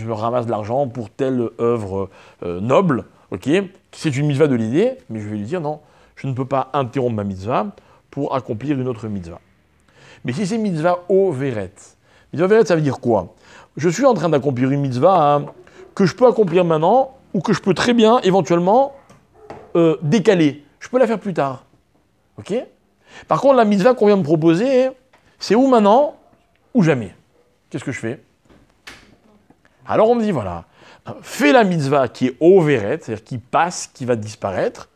me ramasse de l'argent pour telle œuvre noble. Ok? C'est une mitzvah de l'aider, mais je vais lui dire, non, je ne peux pas interrompre ma mitzvah pour accomplir une autre mitzvah. Mais si c'est mitzvah overet, mitzvah overet, ça veut dire quoi? Je suis en train d'accomplir une mitzvah que je peux accomplir maintenant, ou que je peux très bien, éventuellement, décaler. Je peux la faire plus tard. Ok? Par contre, la mitzvah qu'on vient me proposer, c'est ou maintenant, ou jamais. Qu'est-ce que je fais? Alors on me dit, voilà, fais la mitzvah qui est overet, c'est-à-dire qui passe, qui va disparaître,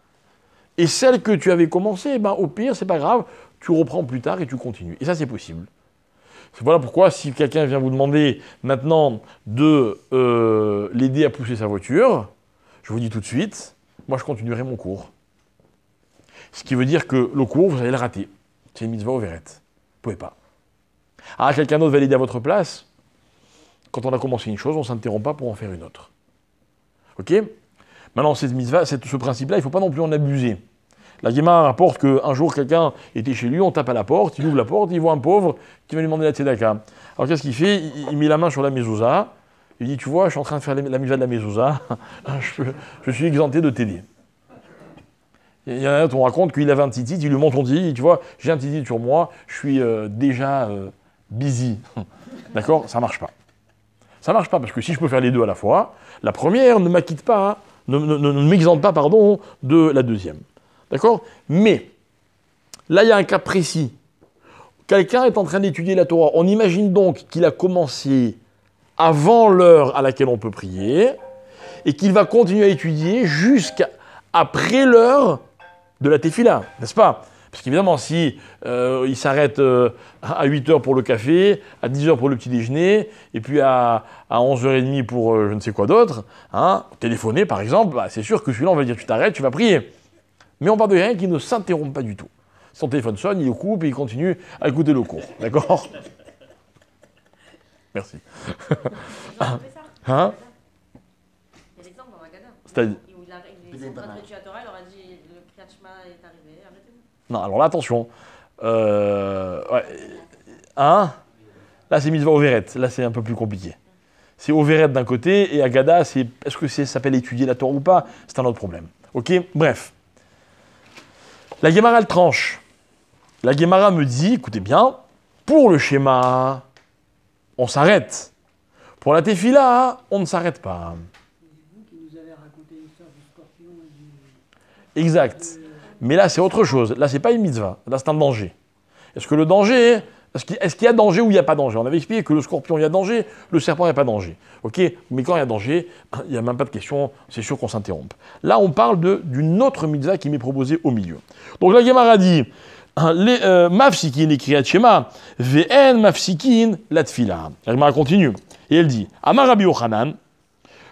et celle que tu avais commencée, au pire, c'est pas grave, tu reprends plus tard et tu continues. Et ça, c'est possible. Voilà pourquoi, si quelqu'un vient vous demander maintenant de l'aider à pousser sa voiture, je vous dis tout de suite, moi je continuerai mon cours. Ce qui veut dire que le cours, vous allez le rater. C'est une mitzvah overet. Vous ne pouvez pas. Ah, quelqu'un d'autre va l'aider à votre place. Quand on a commencé une chose, on ne s'interrompt pas pour en faire une autre. Ok? Maintenant, cette mitzvah, ce principe-là, il ne faut pas non plus en abuser. La Gemara rapporte qu'un jour, quelqu'un était chez lui, on tape à la porte, il ouvre la porte, il voit un pauvre qui va lui demander la tzedaka. Alors qu'est-ce qu'il fait? Il met la main sur la mezouza, il dit, tu vois, je suis en train de faire la mitzvah de la mezouza, je suis exempté de t'aider. Il y en a un autre, on raconte qu'il avait un titit, il lui montre son titit, tu vois, j'ai un titit sur moi, je suis déjà busy. D'accord? Ça marche pas. Ça marche pas, parce que si je peux faire les deux à la fois, la première ne m'acquitte pas, ne m'exempte pas, pardon, de la deuxième. D'accord? Mais, là, il y a un cas précis. Quelqu'un est en train d'étudier la Torah. On imagine donc qu'il a commencé avant l'heure à laquelle on peut prier, et qu'il va continuer à étudier jusqu'après l'heure de la tefila, n'est-ce pas? Parce qu'évidemment, si il s'arrête à 8h pour le café, à 10h pour le petit déjeuner, et puis à 11h30 pour je ne sais quoi d'autre, téléphoner par exemple, c'est sûr que celui-là, on va dire tu t'arrêtes, tu vas prier. Mais on parle de quelqu'un qui ne s'interrompt pas du tout. Son téléphone sonne, il le coupe et il continue à écouter le cours. D'accord? Merci. Il y a l'exemple dans Magada. C'est-à-dire? Il Filet Son train de Bama. l'étude à Torah, il aurait dit le Kriyat Shema est arrivé, arrêtez-vous. Non, alors là, attention. Ouais. Hein? Là, c'est mitzvah overet. Là, c'est un peu plus compliqué. C'est overet d'un côté, et Agada, c'est est-ce que ça s'appelle étudier la Torah ou pas? C'est un autre problème. Ok? Bref. La Gemara, elle tranche. La Gemara me dit, écoutez bien, pour le schéma, on s'arrête. Pour la tefila, on ne s'arrête pas. C'est vous qui nous avez raconté l'histoire du scorpion et du... Exact. Mais là, c'est autre chose. Là, c'est pas une mitzvah. Là, c'est un danger. Est-ce que le danger... Est-ce qu'il y a danger ou il n'y a pas danger? On avait expliqué que le scorpion, il y a danger, le serpent, il n'y a pas danger. Ok? Mais quand il y a danger, il n'y a même pas de question, c'est sûr qu'on s'interrompt. Là, on parle d'une autre mitzvah qui m'est proposée au milieu. Donc la Gemara dit, Mafsikin les Kriyat Shema, Ve'en Mafsikin la Tfila. La Gemara continue, et elle dit, Amar Rabbi Yochanan,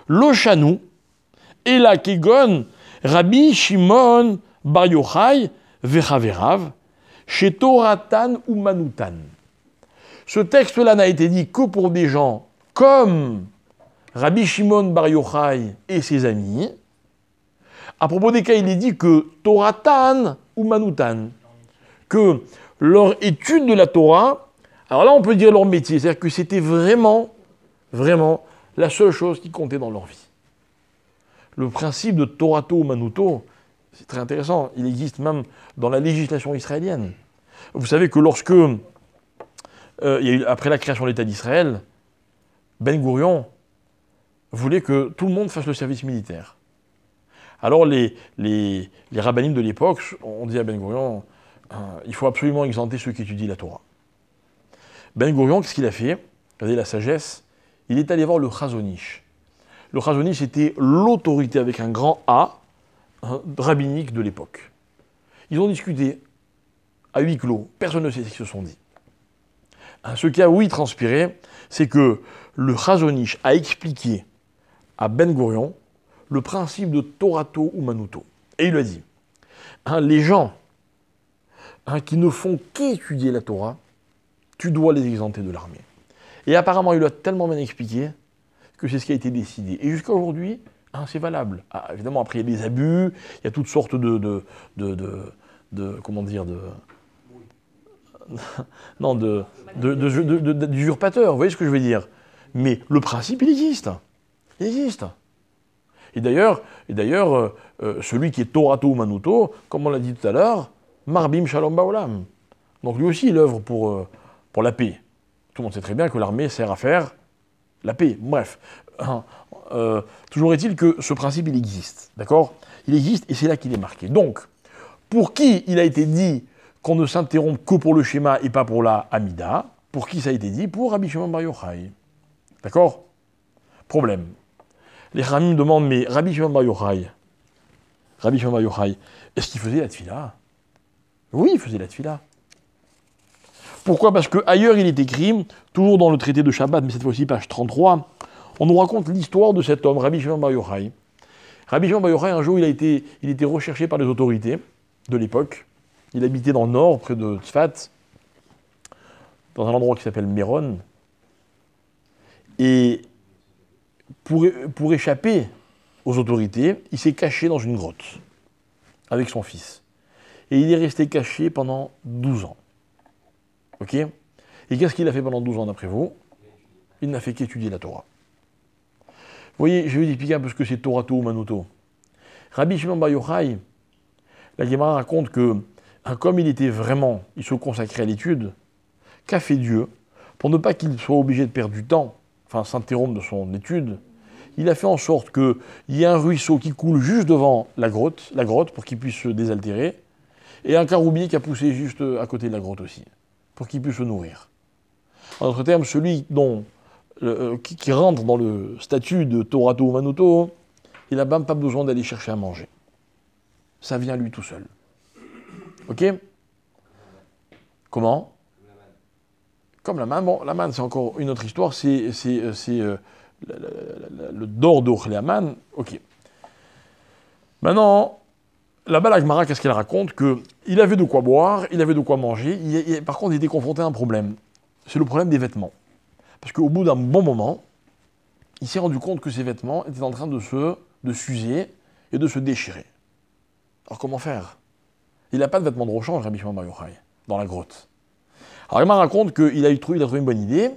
Lo Shanu, Ela Kegon, Rabbi Shimon Bar Yochai, Vechaverav, chez Toratan ou Manutan. Ce texte-là n'a été dit que pour des gens comme Rabbi Shimon Bar Yochai et ses amis, à propos desquels il est dit que Toratan ou Manutan, que leur étude de la Torah, alors là on peut dire leur métier, c'est-à-dire que c'était vraiment, vraiment la seule chose qui comptait dans leur vie. Le principe de Torato ou Manuto, c'est très intéressant. Il existe même dans la législation israélienne. Vous savez que lorsque, après la création de l'État d'Israël, Ben Gourion voulait que tout le monde fasse le service militaire. Alors les rabbinim de l'époque ont dit à Ben Gourion, il faut absolument exempter ceux qui étudient la Torah. Ben Gourion, qu'est-ce qu'il a fait? Regardez la sagesse. Il est allé voir le Chazon Ish. Le Chazon Ish était l'autorité avec un grand A, rabbinique de l'époque. Ils ont discuté à huis clos, personne ne sait ce qu'ils se sont dit. Ce qui a, oui, transpiré, c'est que le Chazon Ish a expliqué à Ben Gourion le principe de Torato ou Manuto. Et il lui a dit, les gens qui ne font qu'étudier la Torah, tu dois les exempter de l'armée. Et apparemment, il lui a tellement bien expliqué que c'est ce qui a été décidé. Et jusqu'à aujourd'hui, c'est valable. Évidemment, après, il y a des abus, il y a toutes sortes d'usurpateurs, vous voyez ce que je veux dire? Mais le principe, il existe. Il existe. Et d'ailleurs, celui qui est Torato ou Manuto, comme on l'a dit tout à l'heure, Marbim Shalom Baolam. Donc lui aussi, il œuvre pour la paix. Tout le monde sait très bien que l'armée sert à faire la paix. Bref. Toujours est-il que ce principe, il existe. D'accord? Il existe et c'est là qu'il est marqué. Donc, pour qui il a été dit qu'on ne s'interrompt que pour le schéma et pas pour la Hamida? Pour qui ça a été dit? Pour Rabbi Shimon Bar Yochai. D'accord? Problème. Les Ramim demandent, mais Rabbi Shimon Bar Yochai, est-ce qu'il faisait la tfila? Oui, il faisait la tfila. Pourquoi? Parce qu'ailleurs, il est écrit, toujours dans le traité de Shabbat, mais cette fois-ci, page 33, on nous raconte l'histoire de cet homme, Rabbi Shimon Bar Yochai. Rabbi Shimon Bar Yochai, un jour, il était recherché par les autorités de l'époque. Il habitait dans le nord, près de Tzfat, dans un endroit qui s'appelle Méron. Et pour échapper aux autorités, il s'est caché dans une grotte avec son fils. Et il est resté caché pendant 12 ans. Ok? Et qu'est-ce qu'il a fait pendant 12 ans d'après vous? Il n'a fait qu'étudier la Torah. Vous voyez, je vais vous expliquer un peu ce que c'est Torato ou Manuto. Rabbi Shimon Bar Yochai, la Gemara raconte que, comme il se consacrait à l'étude, qu'a fait Dieu pour ne pas qu'il soit obligé de perdre du temps, enfin s'interrompre de son étude? Il a fait en sorte qu'il y ait un ruisseau qui coule juste devant la grotte pour qu'il puisse se désaltérer, et un caroubier qui a poussé juste à côté de la grotte aussi, pour qu'il puisse se nourrir. En d'autres termes, celui qui rentre dans le statut de Torato ou Manuto, il n'a même pas besoin d'aller chercher à manger. Ça vient lui tout seul. Ok? Comment? Comme la manne. Bon, la manne, c'est encore une autre histoire. C'est le dor d'Ochle Aman. Ok. Maintenant, là-bas, la Gemara, qu'est-ce qu'elle raconte? Qu'il avait de quoi boire, il avait de quoi manger. Par contre, il était confronté à un problème. C'est le problème des vêtements. Parce qu'au bout d'un bon moment, il s'est rendu compte que ses vêtements étaient en train de s'user et de se déchirer. Alors comment faire? Il n'a pas de vêtements de rechange, Rabbi Shimon Bar Yochai, dans la grotte. Alors il m'a raconte qu'il a trouvé une bonne idée,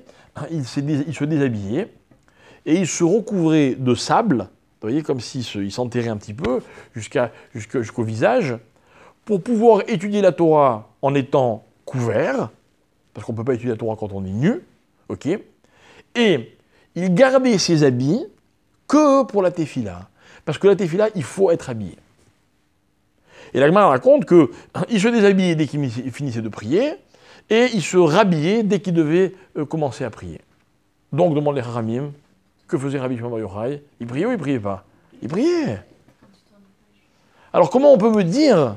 il se déshabillait, et il se recouvrait de sable, vous voyez, comme s'il s'enterrait un petit peu, jusqu'au visage, pour pouvoir étudier la Torah en étant couvert, parce qu'on ne peut pas étudier la Torah quand on est nu, ok? Et il gardait ses habits que pour la tefila. Parce que la tefila, il faut être habillé. Et la Gemara raconte qu'il se déshabillait dès qu'il finissait de prier, et il se rhabillait dès qu'il devait commencer à prier. Donc, demande les Haramim, que faisait Rabbi Shimon Bar Yochai? Il priait ou il priait pas? Il priait. Alors, comment on peut me dire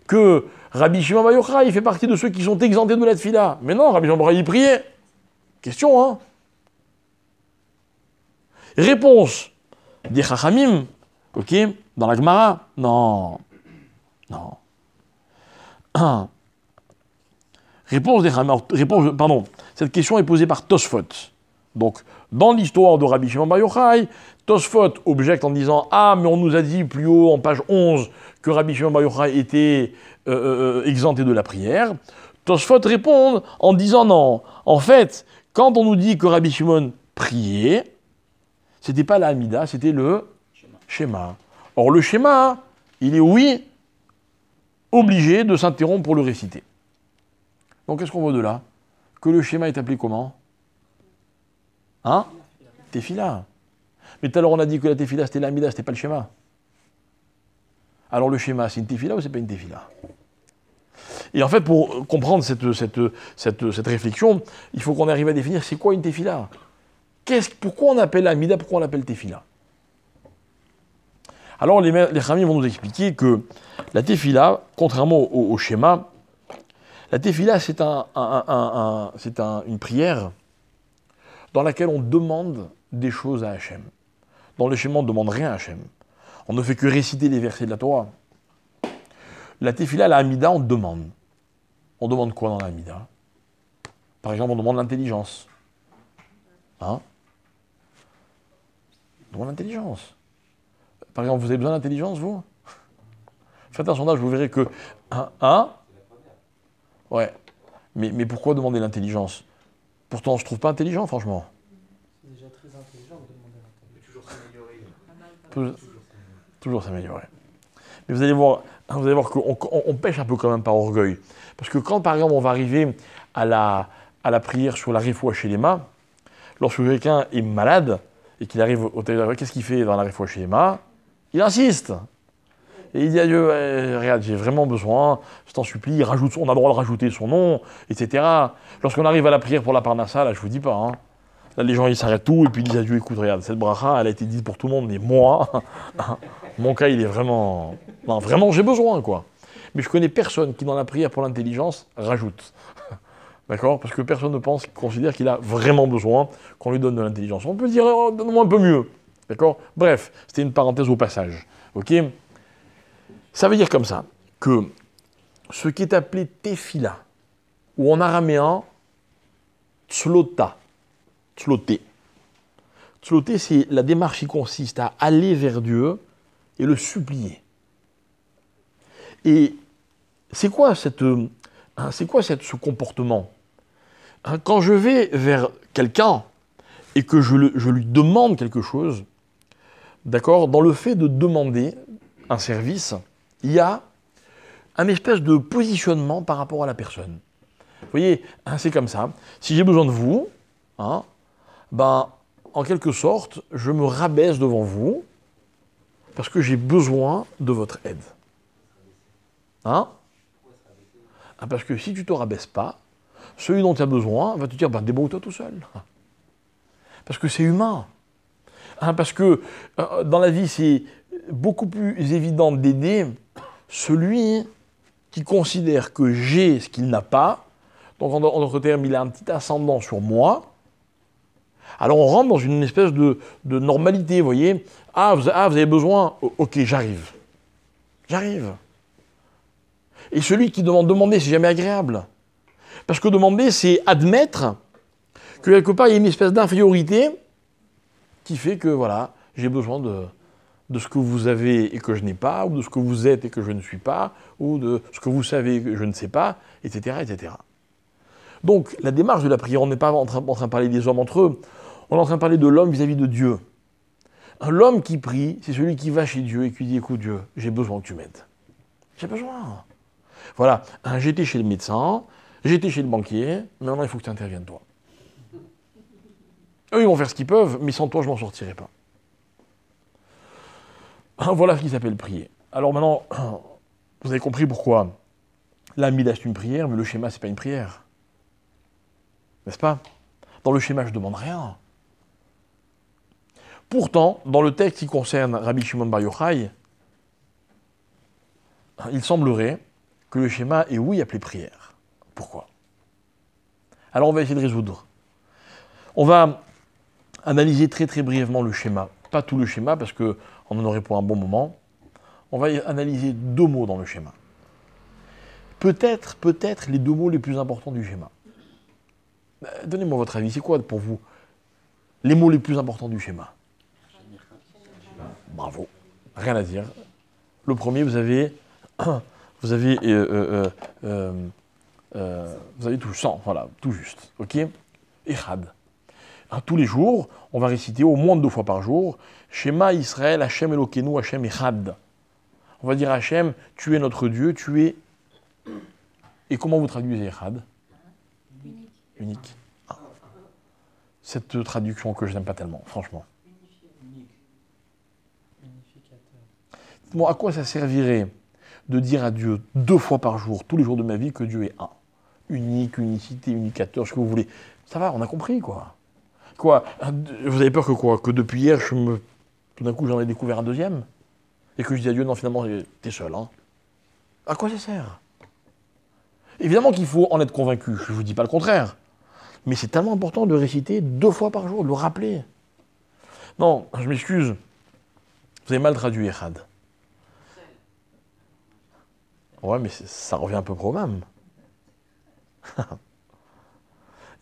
que Rabbi Shimon Bar Yochai fait partie de ceux qui sont exemptés de la tefila? Mais non, Rabbi Shimon Bar Yochai, il priait. Question, hein? Réponse des Chachamim, ok, dans la Gemara, non. Réponse des Chachamim, cette question est posée par Tosfot. Donc, dans l'histoire de Rabbi Shimon Bar Yochai, Tosfot objecte en disant « Ah, mais on nous a dit plus haut, en page 11, que Rabbi Shimon Bar Yochai était exempté de la prière. » Tosfot répond en disant « Non, en fait, quand on nous dit que Rabbi Shimon priait, c'était pas la Hamida, c'était le schéma. Or, le schéma, il est, oui, obligé de s'interrompre pour le réciter. Donc, qu'est-ce qu'on voit de là? Que le schéma est appelé comment? Hein? Tefila. Mais tout à l'heure, on a dit que la tefila, c'était la Hamida, c'était pas le schéma. Alors, le schéma, c'est une tefila ou c'est pas une tefila? Et en fait, pour comprendre cette réflexion, il faut qu'on arrive à définir c'est quoi une tefila. Pourquoi on appelle Hamida, pourquoi on l'appelle tefila? Alors les Chachamim vont nous expliquer que la tefila, contrairement au schéma, la tefila c'est une prière dans laquelle on demande des choses à Hachem. Dans le schéma, on ne demande rien à Hachem. On ne fait que réciter les versets de la Torah. La tefila, la Hamida, on demande. On demande quoi dans la Hamida? Par exemple, on demande l'intelligence. Hein? On demande l'intelligence. Par exemple, vous avez besoin d'intelligence, vous? Faites un sondage, vous verrez que... Ouais. Mais pourquoi demander l'intelligence? Pourtant, je ne trouve pas intelligent, franchement. C'est déjà très intelligent de demander l'intelligence. Toujours s'améliorer. Mais vous allez voir qu'on pêche un peu quand même par orgueil. Parce que quand, par exemple, on va arriver à la prière sur la Refoua Shelema, lorsque quelqu'un est malade et qu'il arrive au téléphone, qu'est-ce qu'il fait dans la Refoua Shelema? Il insiste. Et il dit à Dieu, regarde, j'ai vraiment besoin, je t'en supplie, on a le droit de rajouter son nom, etc. Lorsqu'on arrive à la prière pour la Parnassa, là, je vous dis pas, hein, là, les gens, ils s'arrêtent tout, et puis ils disent à Dieu, écoute, regarde, cette bracha, elle a été dite pour tout le monde, mais moi, mon cas, il est vraiment... Non, vraiment, j'ai besoin, quoi. Mais je connais personne qui, dans la prière pour l'intelligence, rajoute. D'accord? Parce que personne ne considère qu'il a vraiment besoin qu'on lui donne de l'intelligence. On peut dire, oh, donne-moi un peu mieux. D'accord? Bref, c'était une parenthèse au passage. Ok? Ça veut dire comme ça, que ce qui est appelé tefila, ou en araméen, tzlota, tzloté. Tzloté, c'est la démarche qui consiste à aller vers Dieu et le supplier. Et c'est quoi ce comportement? Quand je vais vers quelqu'un et que je lui demande quelque chose, d'accord, dans le fait de demander un service, il y a un espèce de positionnement par rapport à la personne. Vous voyez, c'est comme ça. Si j'ai besoin de vous, en quelque sorte, je me rabaisse devant vous parce que j'ai besoin de votre aide. Parce que si tu ne te rabaisses pas, celui dont tu as besoin va te dire, débrouille-toi tout seul. Parce que c'est humain. Parce que dans la vie, c'est beaucoup plus évident d'aider celui qui considère que j'ai ce qu'il n'a pas. Donc, en d'autres termes, il a un petit ascendant sur moi. Alors, on rentre dans une espèce de normalité, vous voyez. Vous avez besoin? Ok, j'arrive. Et celui qui demander, c'est jamais agréable. Parce que demander, c'est admettre que quelque part, il y a une espèce d'infériorité qui fait que, voilà, j'ai besoin de ce que vous avez et que je n'ai pas, ou de ce que vous êtes et que je ne suis pas, ou de ce que vous savez et que je ne sais pas, etc., etc. Donc, la démarche de la prière, on n'est pas en train de parler des hommes entre eux, on est en train de parler de l'homme vis-à-vis de Dieu. L'homme qui prie, c'est celui qui va chez Dieu et qui dit, écoute Dieu, j'ai besoin que tu m'aides. J'ai besoin. Voilà, j'étais chez le médecin, j'étais chez le banquier, maintenant il faut que tu interviennes toi. Eux, ils vont faire ce qu'ils peuvent, mais sans toi, je m'en sortirai pas. Voilà ce qui s'appelle prier. Alors maintenant, vous avez compris pourquoi l'Amida c'est une prière, mais le schéma c'est pas une prière. N'est-ce pas? Dans le schéma, je ne demande rien. Pourtant, dans le texte qui concerne Rabbi Shimon Bar Yochai, il semblerait que le schéma est oui appelé prière. Pourquoi? Alors on va essayer de résoudre. On va analyser très très brièvement le schéma. Pas tout le schéma parce qu'on en aurait pour un bon moment. On va analyser 2 mots dans le schéma. Peut-être les 2 mots les plus importants du schéma. Donnez-moi votre avis, c'est quoi pour vous les mots les plus importants du schéma? Bravo, rien à dire. Le premier, vous avez tout 100, voilà, tout juste, ok? Echad. Tous les jours, on va réciter au moins 2 fois par jour, Shema Israël, Hashem Elokeinu, Hashem Echad. On va dire Hashem, tu es notre Dieu, tu es... Et comment vous traduisez Echad? Unique. Ah. Cette traduction que je n'aime pas tellement, franchement. Bon, à quoi ça servirait de dire à Dieu 2 fois par jour, tous les jours de ma vie, que Dieu est un? Unique, unicité, unicateur, ce que vous voulez. Ça va, on a compris, quoi. Quoi? Vous avez peur que quoi? Que depuis hier, tout d'un coup, j'en ai découvert un deuxième? Et que je dis à Dieu, non, finalement, t'es seul, hein? À quoi ça sert? Évidemment qu'il faut en être convaincu, je ne vous dis pas le contraire. Mais c'est tellement important de réciter 2 fois par jour, de le rappeler. Non, je m'excuse. Vous avez mal traduit Echad. Ouais, mais ça revient un peu pro même.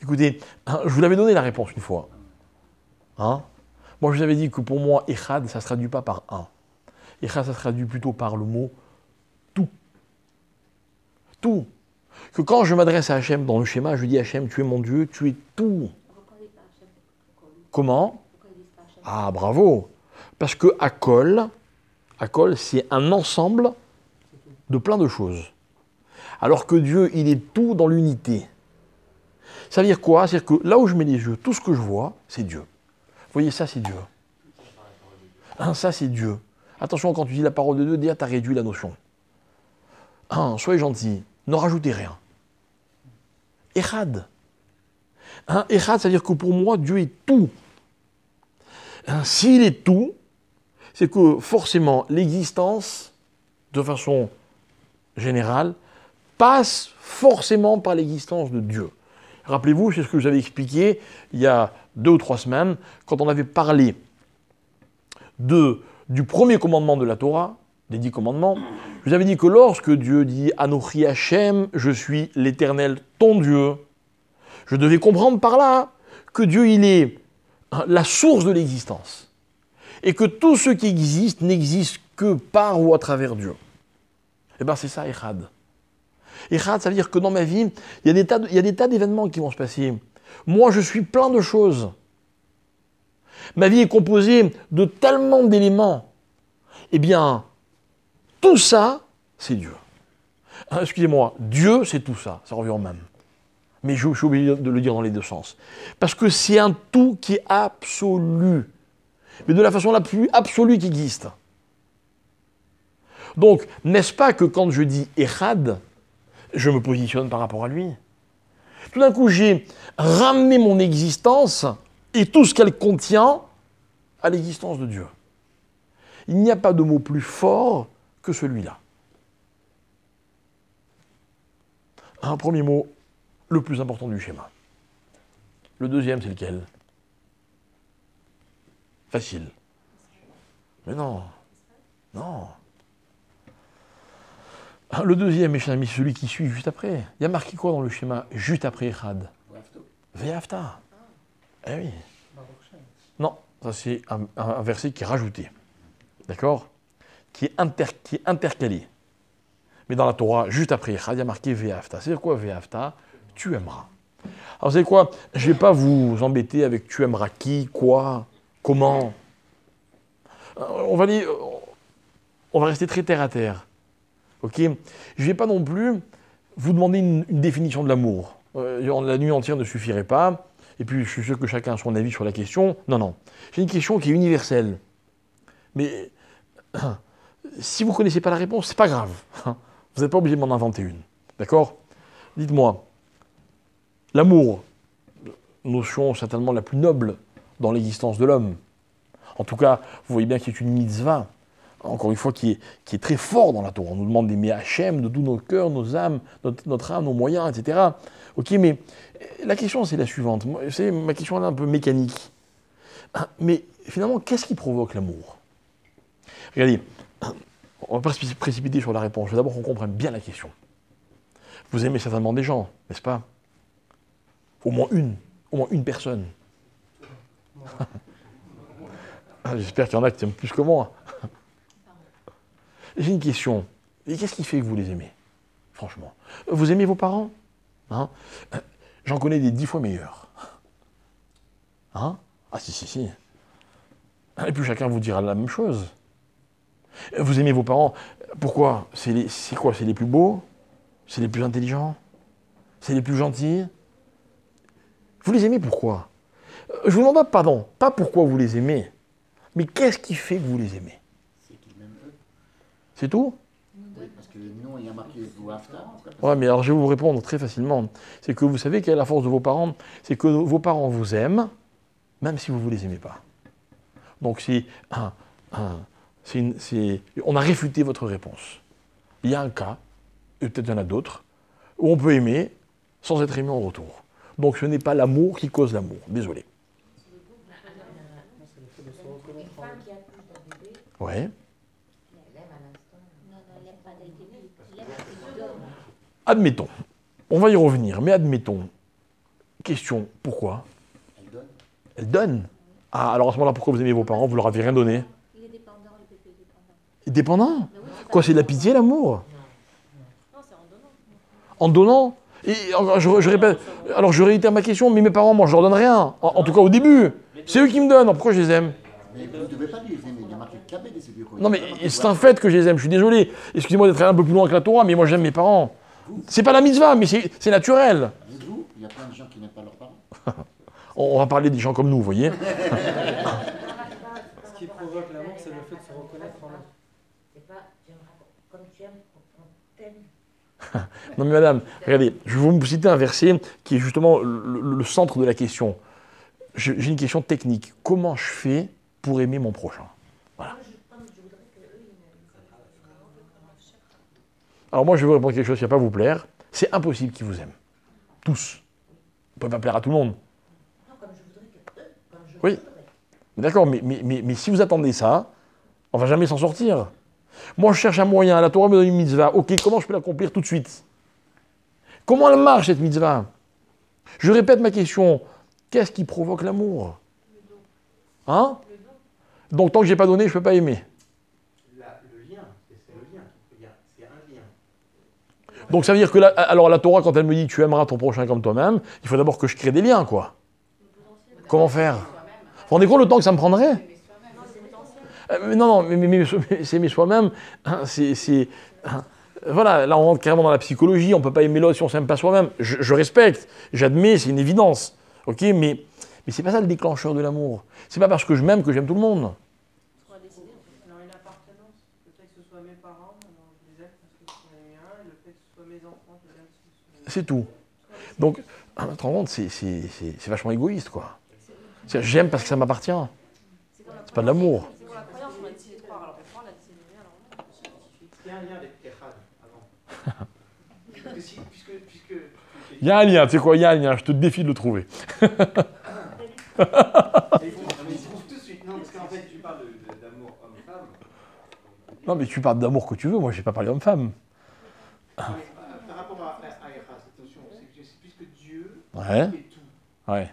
Écoutez, je vous l'avais donné la réponse une fois. Hein? Moi, je vous avais dit que pour moi, Echad, ça ne se traduit pas par un. Echad, ça se traduit plutôt par le mot tout. Tout. Que quand je m'adresse à Hachem dans le schéma, je dis Hachem, tu es mon Dieu, tu es tout. Comment? Ah, bravo. Parce que Akol, c'est un ensemble de plein de choses. Alors que Dieu, il est tout dans l'unité. Ça veut dire quoi? C'est-à-dire que là où je mets les yeux, tout ce que je vois, c'est Dieu. Vous voyez, ça, c'est Dieu. Hein, ça, c'est Dieu. Attention, quand tu dis la parole de Dieu, déjà, tu as réduit la notion. Hein, soyez gentils, ne rajoutez rien. Echad. Hein, Echad, c'est-à-dire que pour moi, Dieu est tout. Hein, s'il est tout, c'est que forcément, l'existence, de façon générale, passe forcément par l'existence de Dieu. Rappelez-vous, c'est ce que je vous avais expliqué il y a 2 ou 3 semaines, quand on avait parlé du premier commandement de la Torah, des 10 commandements. Je vous avais dit que lorsque Dieu dit « Anochi Hashem, je suis l'Éternel, ton Dieu », je devais comprendre par là que Dieu, il est la source de l'existence. Et que tout ce qui existe n'existe que par ou à travers Dieu. Eh bien, c'est ça, Echad. Echad, ça veut dire que dans ma vie, il y a des tas d'événements qui vont se passer. Moi, je suis plein de choses. Ma vie est composée de tellement d'éléments. Eh bien, tout ça, c'est Dieu. Excusez-moi, Dieu, c'est tout ça. Ça revient au même. Mais je suis obligé de le dire dans les 2 sens. Parce que c'est un tout qui est absolu. Mais de la façon la plus absolue qui existe. Donc, n'est-ce pas que quand je dis Echad, je me positionne par rapport à lui? Tout d'un coup, j'ai ramené mon existence et tout ce qu'elle contient à l'existence de Dieu. Il n'y a pas de mot plus fort que celui-là. Un premier mot, le plus important du schéma. Le deuxième, c'est lequel? Facile. Mais non. Non. Le deuxième, mes chers amis, c'est celui qui suit juste après. Il y a marqué quoi dans le schéma juste après Echad? Ve'afta. Eh oui. Non, ça c'est un verset qui est rajouté. d'accord, qui est intercalé. Mais dans la Torah, juste après, il y a marqué Ve'afta. C'est quoi Ve'afta? Tu aimeras. Alors vous savez quoi? Je ne vais pas vous embêter avec tu aimeras qui, quoi, comment. On va rester très terre à terre. Ok? Je ne vais pas non plus vous demander une définition de l'amour. La nuit entière ne suffirait pas. Et puis je suis sûr que chacun a son avis sur la question. Non, non. J'ai une question qui est universelle. Mais si vous ne connaissez pas la réponse, c'est pas grave. Vous n'êtes pas obligé de m'en inventer une. D'accord? Dites-moi, l'amour, notion certainement la plus noble dans l'existence de l'homme. En tout cas, vous voyez bien qu'il est une mitzvah, encore une fois, qui est très fort dans la Torah. On nous demande d'aimer Hachem de tous nos cœurs, nos âmes, notre âme, nos moyens, etc. Ok, mais la question, c'est la suivante. Ma question est un peu mécanique. Mais finalement, qu'est-ce qui provoque l'amour? Regardez, on ne va pas se précipiter sur la réponse. Je veux d'abord qu'on comprenne bien la question. Vous aimez certainement des gens, n'est-ce pas? Au moins une personne. J'espère qu'il y en a qui t'aiment plus que moi. J'ai une question. Et qu'est-ce qui fait que vous les aimez? Franchement. Vous aimez vos parents? Hein? J'en connais des 10 fois meilleurs. Hein? Ah si. Et puis chacun vous dira la même chose. Vous aimez vos parents? Pourquoi? C'est quoi? C'est les plus beaux? C'est les plus intelligents? C'est les plus gentils? Vous les aimez pourquoi? Je vous demande pas pourquoi vous les aimez, mais qu'est-ce qui fait que vous les aimez? C'est qu'ils m'aiment eux. C'est tout? Oui, parce que non, il y a marqué Ve'afta. Ouais, mais alors je vais vous répondre très facilement. C'est que vous savez quelle est la force de vos parents? C'est que vos parents vous aiment, même si vous ne les aimez pas. Donc on a réfuté votre réponse. Il y a un cas, et peut-être il y en a d'autres, où on peut aimer sans être aimé en retour. Donc ce n'est pas l'amour qui cause l'amour. Désolé. C'est le fait de se reconnaître en l'autre. Qui accouche d'un bébé, Ouais. elle aime à l'instant. Non, elle n'aime pas d'être aimée. Elle aime qu'il donne. Admettons. On va y revenir, mais admettons. Question, pourquoi? Elle donne. Elle donne. Ah, alors à ce moment-là, pourquoi vous aimez vos parents? Vous leur avez rien donné? Il est dépendant, le bébé est dépendant. Dépendant? Mais oui, c'est Quoi, ça. c'est de la pitié, l'amour? Non, c'est en donnant. En donnant? Et encore, je répète, alors je réitère ma question, mais mes parents, moi, je leur donne rien. En tout cas, au début. C'est eux qui me donnent. Pourquoi je les aime? Mais vous ne devez pas les aimer. Il y a marqué Kabed et c'est du Non, mais c'est un fait que je les aime. Je suis désolé. Excusez-moi d'être un peu plus loin que la Torah, mais moi, j'aime mes parents. C'est pas la mitzvah, mais c'est naturel. Dites-vous, il y a plein de gens qui n'aiment pas leurs parents. On va parler des gens comme nous, vous voyez. Ce qui provoque l'amour, c'est le fait de se reconnaître en l'autre. C'est pas, j'aimerais comme tu aimes, on t'aime. Non, mais madame, regardez, je vais vous citer un verset qui est justement le centre de la question. J'ai une question technique. Comment je fais pour aimer mon prochain? Voilà. Alors moi, je vais vous répondre quelque chose qui ne va pas vous plaire. C'est impossible qu'ils vous aiment. Tous. Vous ne pouvez pas plaire à tout le monde. Non, comme je voudrais que eux, comme je Oui. voudrais. D'accord, mais si vous attendez ça, on ne va jamais s'en sortir. Moi, je cherche un moyen. La Torah me donne une mitzvah. Ok, comment je peux l'accomplir tout de suite? Comment elle marche, cette mitzvah? Je répète ma question. Qu'est-ce qui provoque l'amour? Hein? Donc, tant que je n'ai pas donné, je ne peux pas aimer. Le lien, c'est le lien. C'est un lien. Donc, ça veut dire que alors la Torah, quand elle me dit tu aimeras ton prochain comme toi-même, il faut d'abord que je crée des liens, quoi. Comment faire? Vous vous rendez compte le temps que ça me prendrait? Non, mais s'aimer soi-même, hein, voilà, là on rentre carrément dans la psychologie, on ne peut pas aimer l'autre si on ne s'aime pas soi-même. Je respecte, j'admets, c'est une évidence. Ok, mais c'est pas ça le déclencheur de l'amour. C'est pas parce que je m'aime que j'aime tout le monde. Soit décidé, en fait. Alors une appartenance, le fait que ce soit mes parents, alors je les aime parce que ce sont les miens, et le fait que ce soit mes enfants, je les aime parce que ce sont les miens. C'est tout. Donc, tu te rends compte, c'est vachement égoïste, quoi. C'est-à-dire, j'aime parce que ça m'appartient. C'est pas de l'amour. C'est pour la croyance, on a décidé de croire, alors que on a décidé de rien, alors non. Il y a un lien avec Echad avant. Parce que puisque Il y a un lien, tu sais quoi, il y a un lien, je te défie de le trouver. Mais il faut tout de suite. Non, parce qu'en fait, tu parles d'amour homme-femme. Non, mais tu parles d'amour que tu veux, moi, je n'ai pas parlé homme-femme. Par rapport à Echad, cette notion, c'est que puisque Dieu Ouais, est tout, ouais.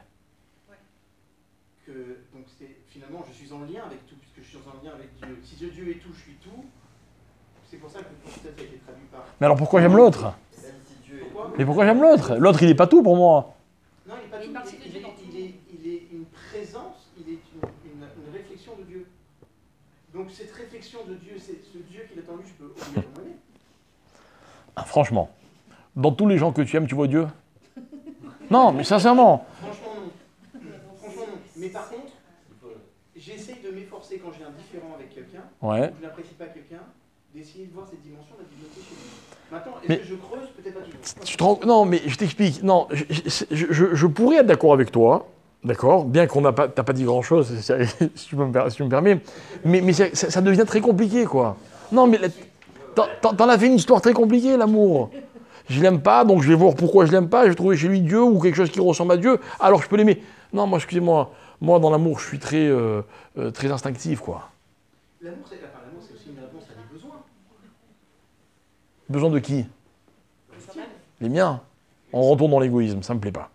que donc c'est finalement je suis en lien avec tout, puisque je suis en lien avec Dieu. Si Dieu est tout, je suis tout. C'est pour ça que peut-être ça a été traduit par. Mais alors pourquoi j'aime l'autre? Pourquoi? Mais pourquoi j'aime l'autre? L'autre, il n'est pas tout pour moi. Non, il n'est pas Il est tout. parti de Dieu dans tout. Il est une présence, il est une réflexion de Dieu. Donc cette réflexion de Dieu, c'est ce Dieu qu'il attend lui, je peux obligatoirement aimer. Ah, franchement, dans tous les gens que tu aimes, tu vois Dieu? Non, mais sincèrement. Franchement, non. Franchement, non. Mais par contre, j'essaye de m'efforcer quand j'ai un différent avec quelqu'un, Ouais. ou je n'apprécie pas quelqu'un, d'essayer de voir cette dimension de la divinité chez lui. Maintenant, est-ce Mais- que je creuse? Peut-être pas toujours. Tu te rends- Non, mais je t'explique. Non, je pourrais être d'accord avec toi, d'accord, bien qu'on n'a pas, t'as pas dit grand-chose, si tu me permets, mais ça devient très compliqué, quoi. Non, mais t'en as fait une histoire très compliquée, l'amour. Je l'aime pas, donc je vais voir pourquoi je l'aime pas, je vais trouver chez lui Dieu ou quelque chose qui ressemble à Dieu, alors je peux l'aimer. Non, moi, excusez-moi, moi, dans l'amour, je suis très, très instinctif, quoi. L'amour, c'est aussi une réponse à des besoins. Besoin de qui? Les miens. On retourne dans l'égoïsme, ça me plaît pas.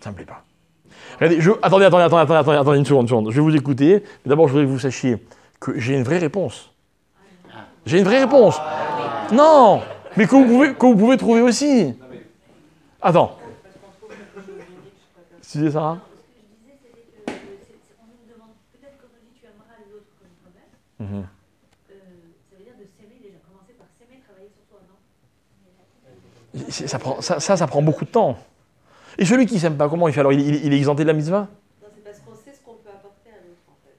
Ça me plaît pas. Regardez, attendez une seconde. Je vais vous écouter. Mais d'abord, je voudrais que vous sachiez que j'ai une vraie réponse. J'ai une vraie réponse. Non, mais que vous pouvez trouver aussi. Attends. Tu disais ça, hein? Ce que je disais, c'était que on nous demande, peut-être quand on dit tu aimeras l'autre comme toi-même, Mhm. ça veut dire de s'aimer déjà, commencer par s'aimer, travailler sur soi, non? Ça prend beaucoup de temps. Et celui qui s'aime pas, comment il fait alors? Il est exempté de la mitzvah? Non, c'est parce qu'on sait ce qu'on peut apporter à l'autre, en fait.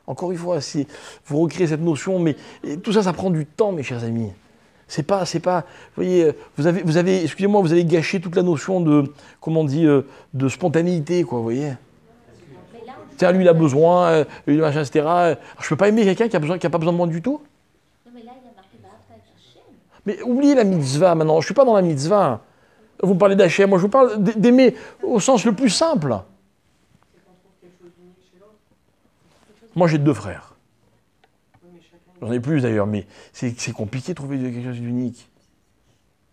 Encore une fois, si vous recréez cette notion, mais tout ça, ça prend du temps, mes chers amis. C'est pas, vous voyez, vous avez, excusez-moi, vous avez gâché toute la notion de, comment on dit, de spontanéité, quoi, vous voyez. Mais là, Tiens, lui, il a besoin, lui, machin, etc. Alors, je peux pas aimer quelqu'un qui a pas besoin de moi du tout. non, mais là, il y a marqué Ba'afta et Hashem. Mais oubliez la mitzvah maintenant. Je suis pas dans la mitzvah. Vous parlez d'Hachem, moi je vous parle d'aimer au sens le plus simple. C'est qu'on trouve quelque chose d'unique chez l'autre. Moi, j'ai 2 frères. Oui, mais chacun. J'en ai plus d'ailleurs, mais c'est compliqué de trouver quelque chose d'unique.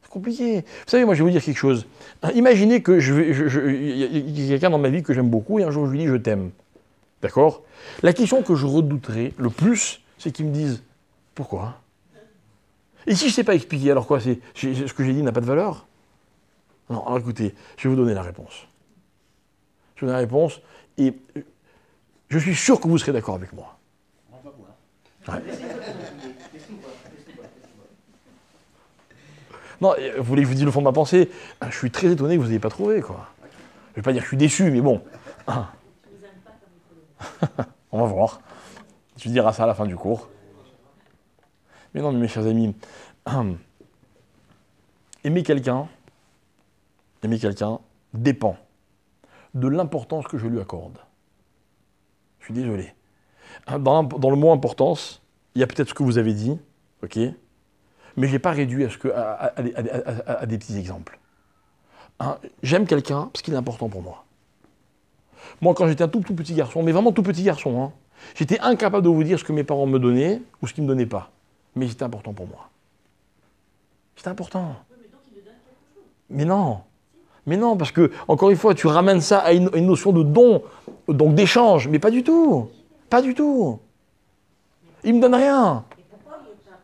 C'est compliqué. Vous savez, moi, je vais vous dire quelque chose. Imaginez que il y a quelqu'un dans ma vie que j'aime beaucoup et un jour je lui dis je t'aime. D'accord? La question que je redouterais le plus, c'est qu'ils me disent pourquoi? Et si je ne sais pas expliquer, alors quoi? Ce que j'ai dit n'a pas de valeur? Non, alors écoutez, je vais vous donner la réponse. Je vais vous donner la réponse et je suis sûr que vous serez d'accord avec moi. On va voir. Ouais. Laissez-moi voir. Non, vous voulez que je vous dise le fond de ma pensée? Je suis très étonné que vous n'ayez pas trouvé, quoi. Je ne vais pas dire que je suis déçu, mais bon. Tu nous aimes pas comme il faut le dire. On va voir. Tu diras ça à la fin du cours. Mais non, mais mes chers amis, aimer quelqu'un dépend de l'importance que je lui accorde. Je suis désolé. Dans le mot importance, il y a peut-être ce que vous avez dit, ok, mais je n'ai pas réduit à des petits exemples. J'aime quelqu'un parce qu'il est important pour moi. Moi, quand j'étais un tout petit garçon, mais vraiment tout petit garçon, hein, j'étais incapable de vous dire ce que mes parents me donnaient ou ce qu'ils ne me donnaient pas. Mais c'était important pour moi. C'était important. Oui, mais donc il nous donne quelque chose. Mais non. Mais non, parce que, encore une fois, tu ramènes ça à une notion de don, donc d'échange. Mais pas du tout. Pas du tout. Il me donne rien. Et pourquoi il est pas.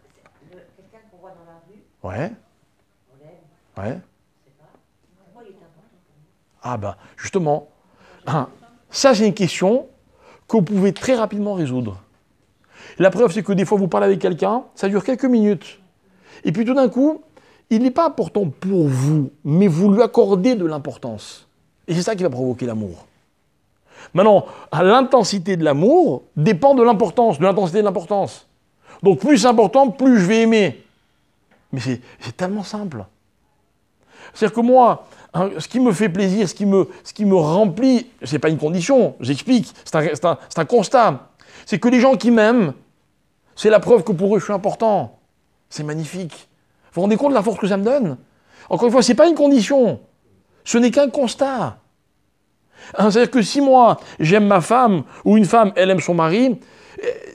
Quelqu'un qu'on voit dans la rue, Ouais, on l'aime, ouais. je sais pas. Pourquoi il est important pour nous? Ah ben, justement, ça c'est une question que vous pouvez très rapidement résoudre. La preuve, c'est que des fois, vous parlez avec quelqu'un, ça dure quelques minutes. Et puis tout d'un coup, il n'est pas important pour vous, mais vous lui accordez de l'importance. Et c'est ça qui va provoquer l'amour. Maintenant, l'intensité de l'amour dépend de l'importance, de l'intensité de l'importance. Donc plus c'est important, plus je vais aimer. Mais c'est tellement simple. C'est-à-dire que moi, ce qui me fait plaisir, ce qui me remplit, ce n'est pas une condition, j'explique, c'est un constat. C'est que les gens qui m'aiment, c'est la preuve que pour eux je suis important. C'est magnifique. Vous vous rendez compte de la force que ça me donne? Encore une fois, ce n'est pas une condition. Ce n'est qu'un constat. C'est-à-dire que si moi, j'aime ma femme, ou une femme, elle aime son mari,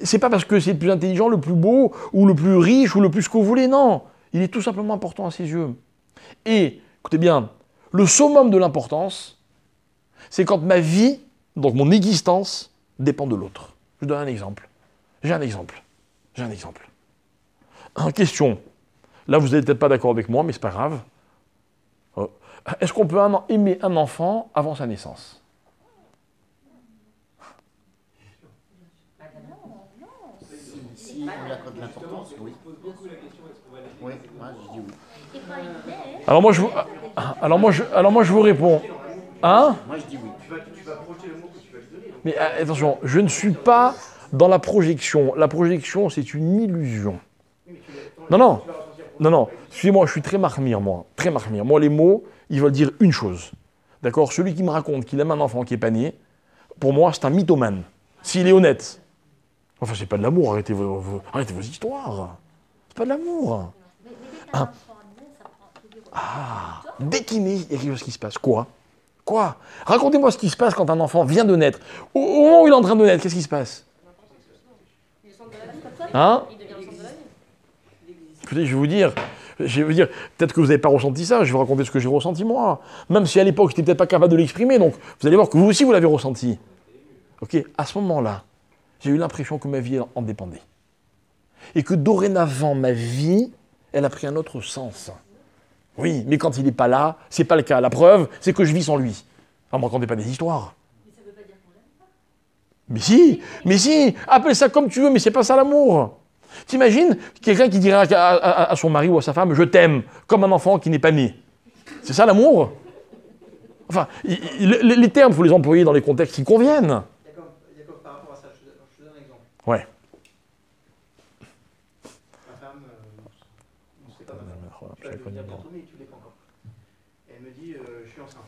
c'est pas parce que c'est le plus intelligent, le plus beau, ou le plus riche, ou le plus ce que vous voulez, non. Il est tout simplement important à ses yeux. Et, écoutez bien, le summum de l'importance, c'est quand ma vie, donc mon existence, dépend de l'autre. Je donne un exemple. J'ai un exemple. En question. Là, vous n'êtes peut-être pas d'accord avec moi, mais c'est pas grave. Est-ce qu'on peut aimer un enfant avant sa naissance? Si on lui accorde de l'importance, oui. Oui, moi je dis oui. Alors moi je vous réponds. Hein? Moi je dis oui. Tu vas projeter le mot que tu vas lui donner. Mais attention, je ne suis pas dans la projection. La projection, c'est une illusion. Non. Suivez-moi, je suis très marmire, moi. Très marmire. Moi, les mots, ils veulent dire une chose. D'accord? Celui qui me raconte qu'il aime un enfant qui est pas né, pour moi, c'est un mythomane. S'il est honnête. Enfin, c'est pas de l'amour, arrêtez vos histoires. C'est pas de l'amour. Mais dès qu'un enfant naît, ça prend toujours Dès qu'il naît, il y a quelque chose qui se passe. Quoi? Racontez-moi ce qui se passe quand un enfant vient de naître. Au moment où il est en train de naître, qu'est-ce qui se passe? Il est le centre de la vie. Hein? Il devient le centre de la vie. Écoutez, je vais vous dire, peut-être que vous n'avez pas ressenti ça, je vais vous raconter ce que j'ai ressenti moi. Même si à l'époque, je n'étais peut-être pas capable de l'exprimer, donc vous allez voir que vous aussi, vous l'avez ressenti. Ok, à ce moment-là, j'ai eu l'impression que ma vie en dépendait. Et que dorénavant, ma vie, elle a pris un autre sens. Oui, mais quand il n'est pas là, c'est pas le cas. La preuve, c'est que je vis sans lui. Ne me racontez pas des histoires. Mais ça veut pas dire qu'on l'aime pas. Mais si, appelle ça comme tu veux, mais c'est pas ça l'amour. T'imagines quelqu'un qui dirait à son mari ou à sa femme « je t'aime » comme un enfant qui n'est pas né. C'est ça l'amour? Enfin, les termes, il faut les employer dans les contextes qui conviennent. Jacob, par rapport à ça, je te donne un exemple. Ouais. Ma femme, non, c'est pas ma femme. Tu vas le devenir bientôt, mais tu ne l'es pas encore. Elle me dit, je suis enceinte.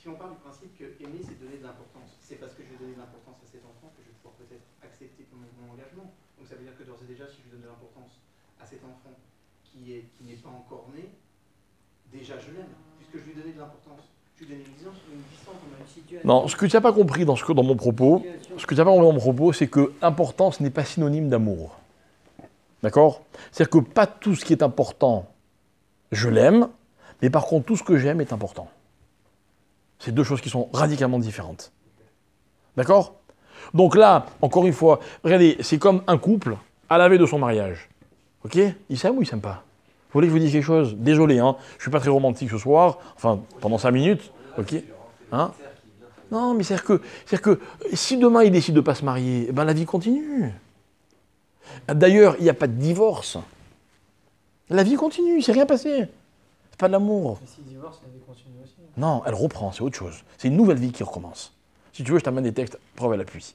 Si on part du principe que aimer, c'est donner de l'importance, c'est parce que je vais donner de l'importance à cet enfant que je vais pouvoir peut-être accepter mon engagement. Donc ça veut dire que d'ores et déjà, si je donne de l'importance à cet enfant qui n'est pas encore né, déjà je l'aime, puisque je lui ai donné de l'importance. Je lui ai donné une distance dans ma vie. Non, ce que tu n'as pas compris dans mon propos, c'est que importance n'est pas synonyme d'amour. D'accord? C'est-à-dire que pas tout ce qui est important, je l'aime, mais par contre, tout ce que j'aime est important. C'est deux choses qui sont radicalement différentes. D'accord? Donc là, encore une fois, regardez, c'est comme un couple à la veille de son mariage. Ok? Il s'aime ou il s'aime pas? Vous voulez que je vous dise quelque chose? Désolé, hein, je ne suis pas très romantique ce soir, enfin, pendant 5 minutes. Ok? Hein? Non, mais c'est-à-dire que si demain il décide de ne pas se marier, eh ben, la vie continue. D'ailleurs, il n'y a pas de divorce. La vie continue, il ne s'est rien passé. C'est pas de l'amour. Mais s'il divorce, la vie continue aussi. Non, elle reprend, c'est autre chose. C'est une nouvelle vie qui recommence. Si tu veux, je t'amène des textes, preuve à l'appui.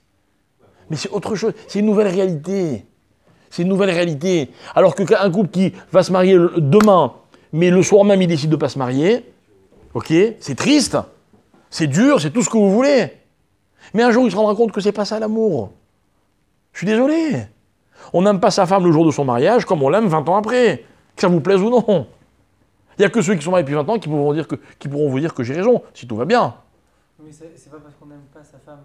Mais c'est autre chose, c'est une nouvelle réalité. C'est une nouvelle réalité. Alors qu'un couple qui va se marier demain, mais le soir même il décide de ne pas se marier, ok, c'est triste, c'est dur, c'est tout ce que vous voulez. Mais un jour il se rendra compte que c'est pas ça l'amour. Je suis désolé. On n'aime pas sa femme le jour de son mariage comme on l'aime 20 ans après, que ça vous plaise ou non. Il n'y a que ceux qui sont mariés depuis 20 ans qui pourront vous dire que j'ai raison, si tout va bien. Oui, c'est pas parce qu'on n'aime pas sa femme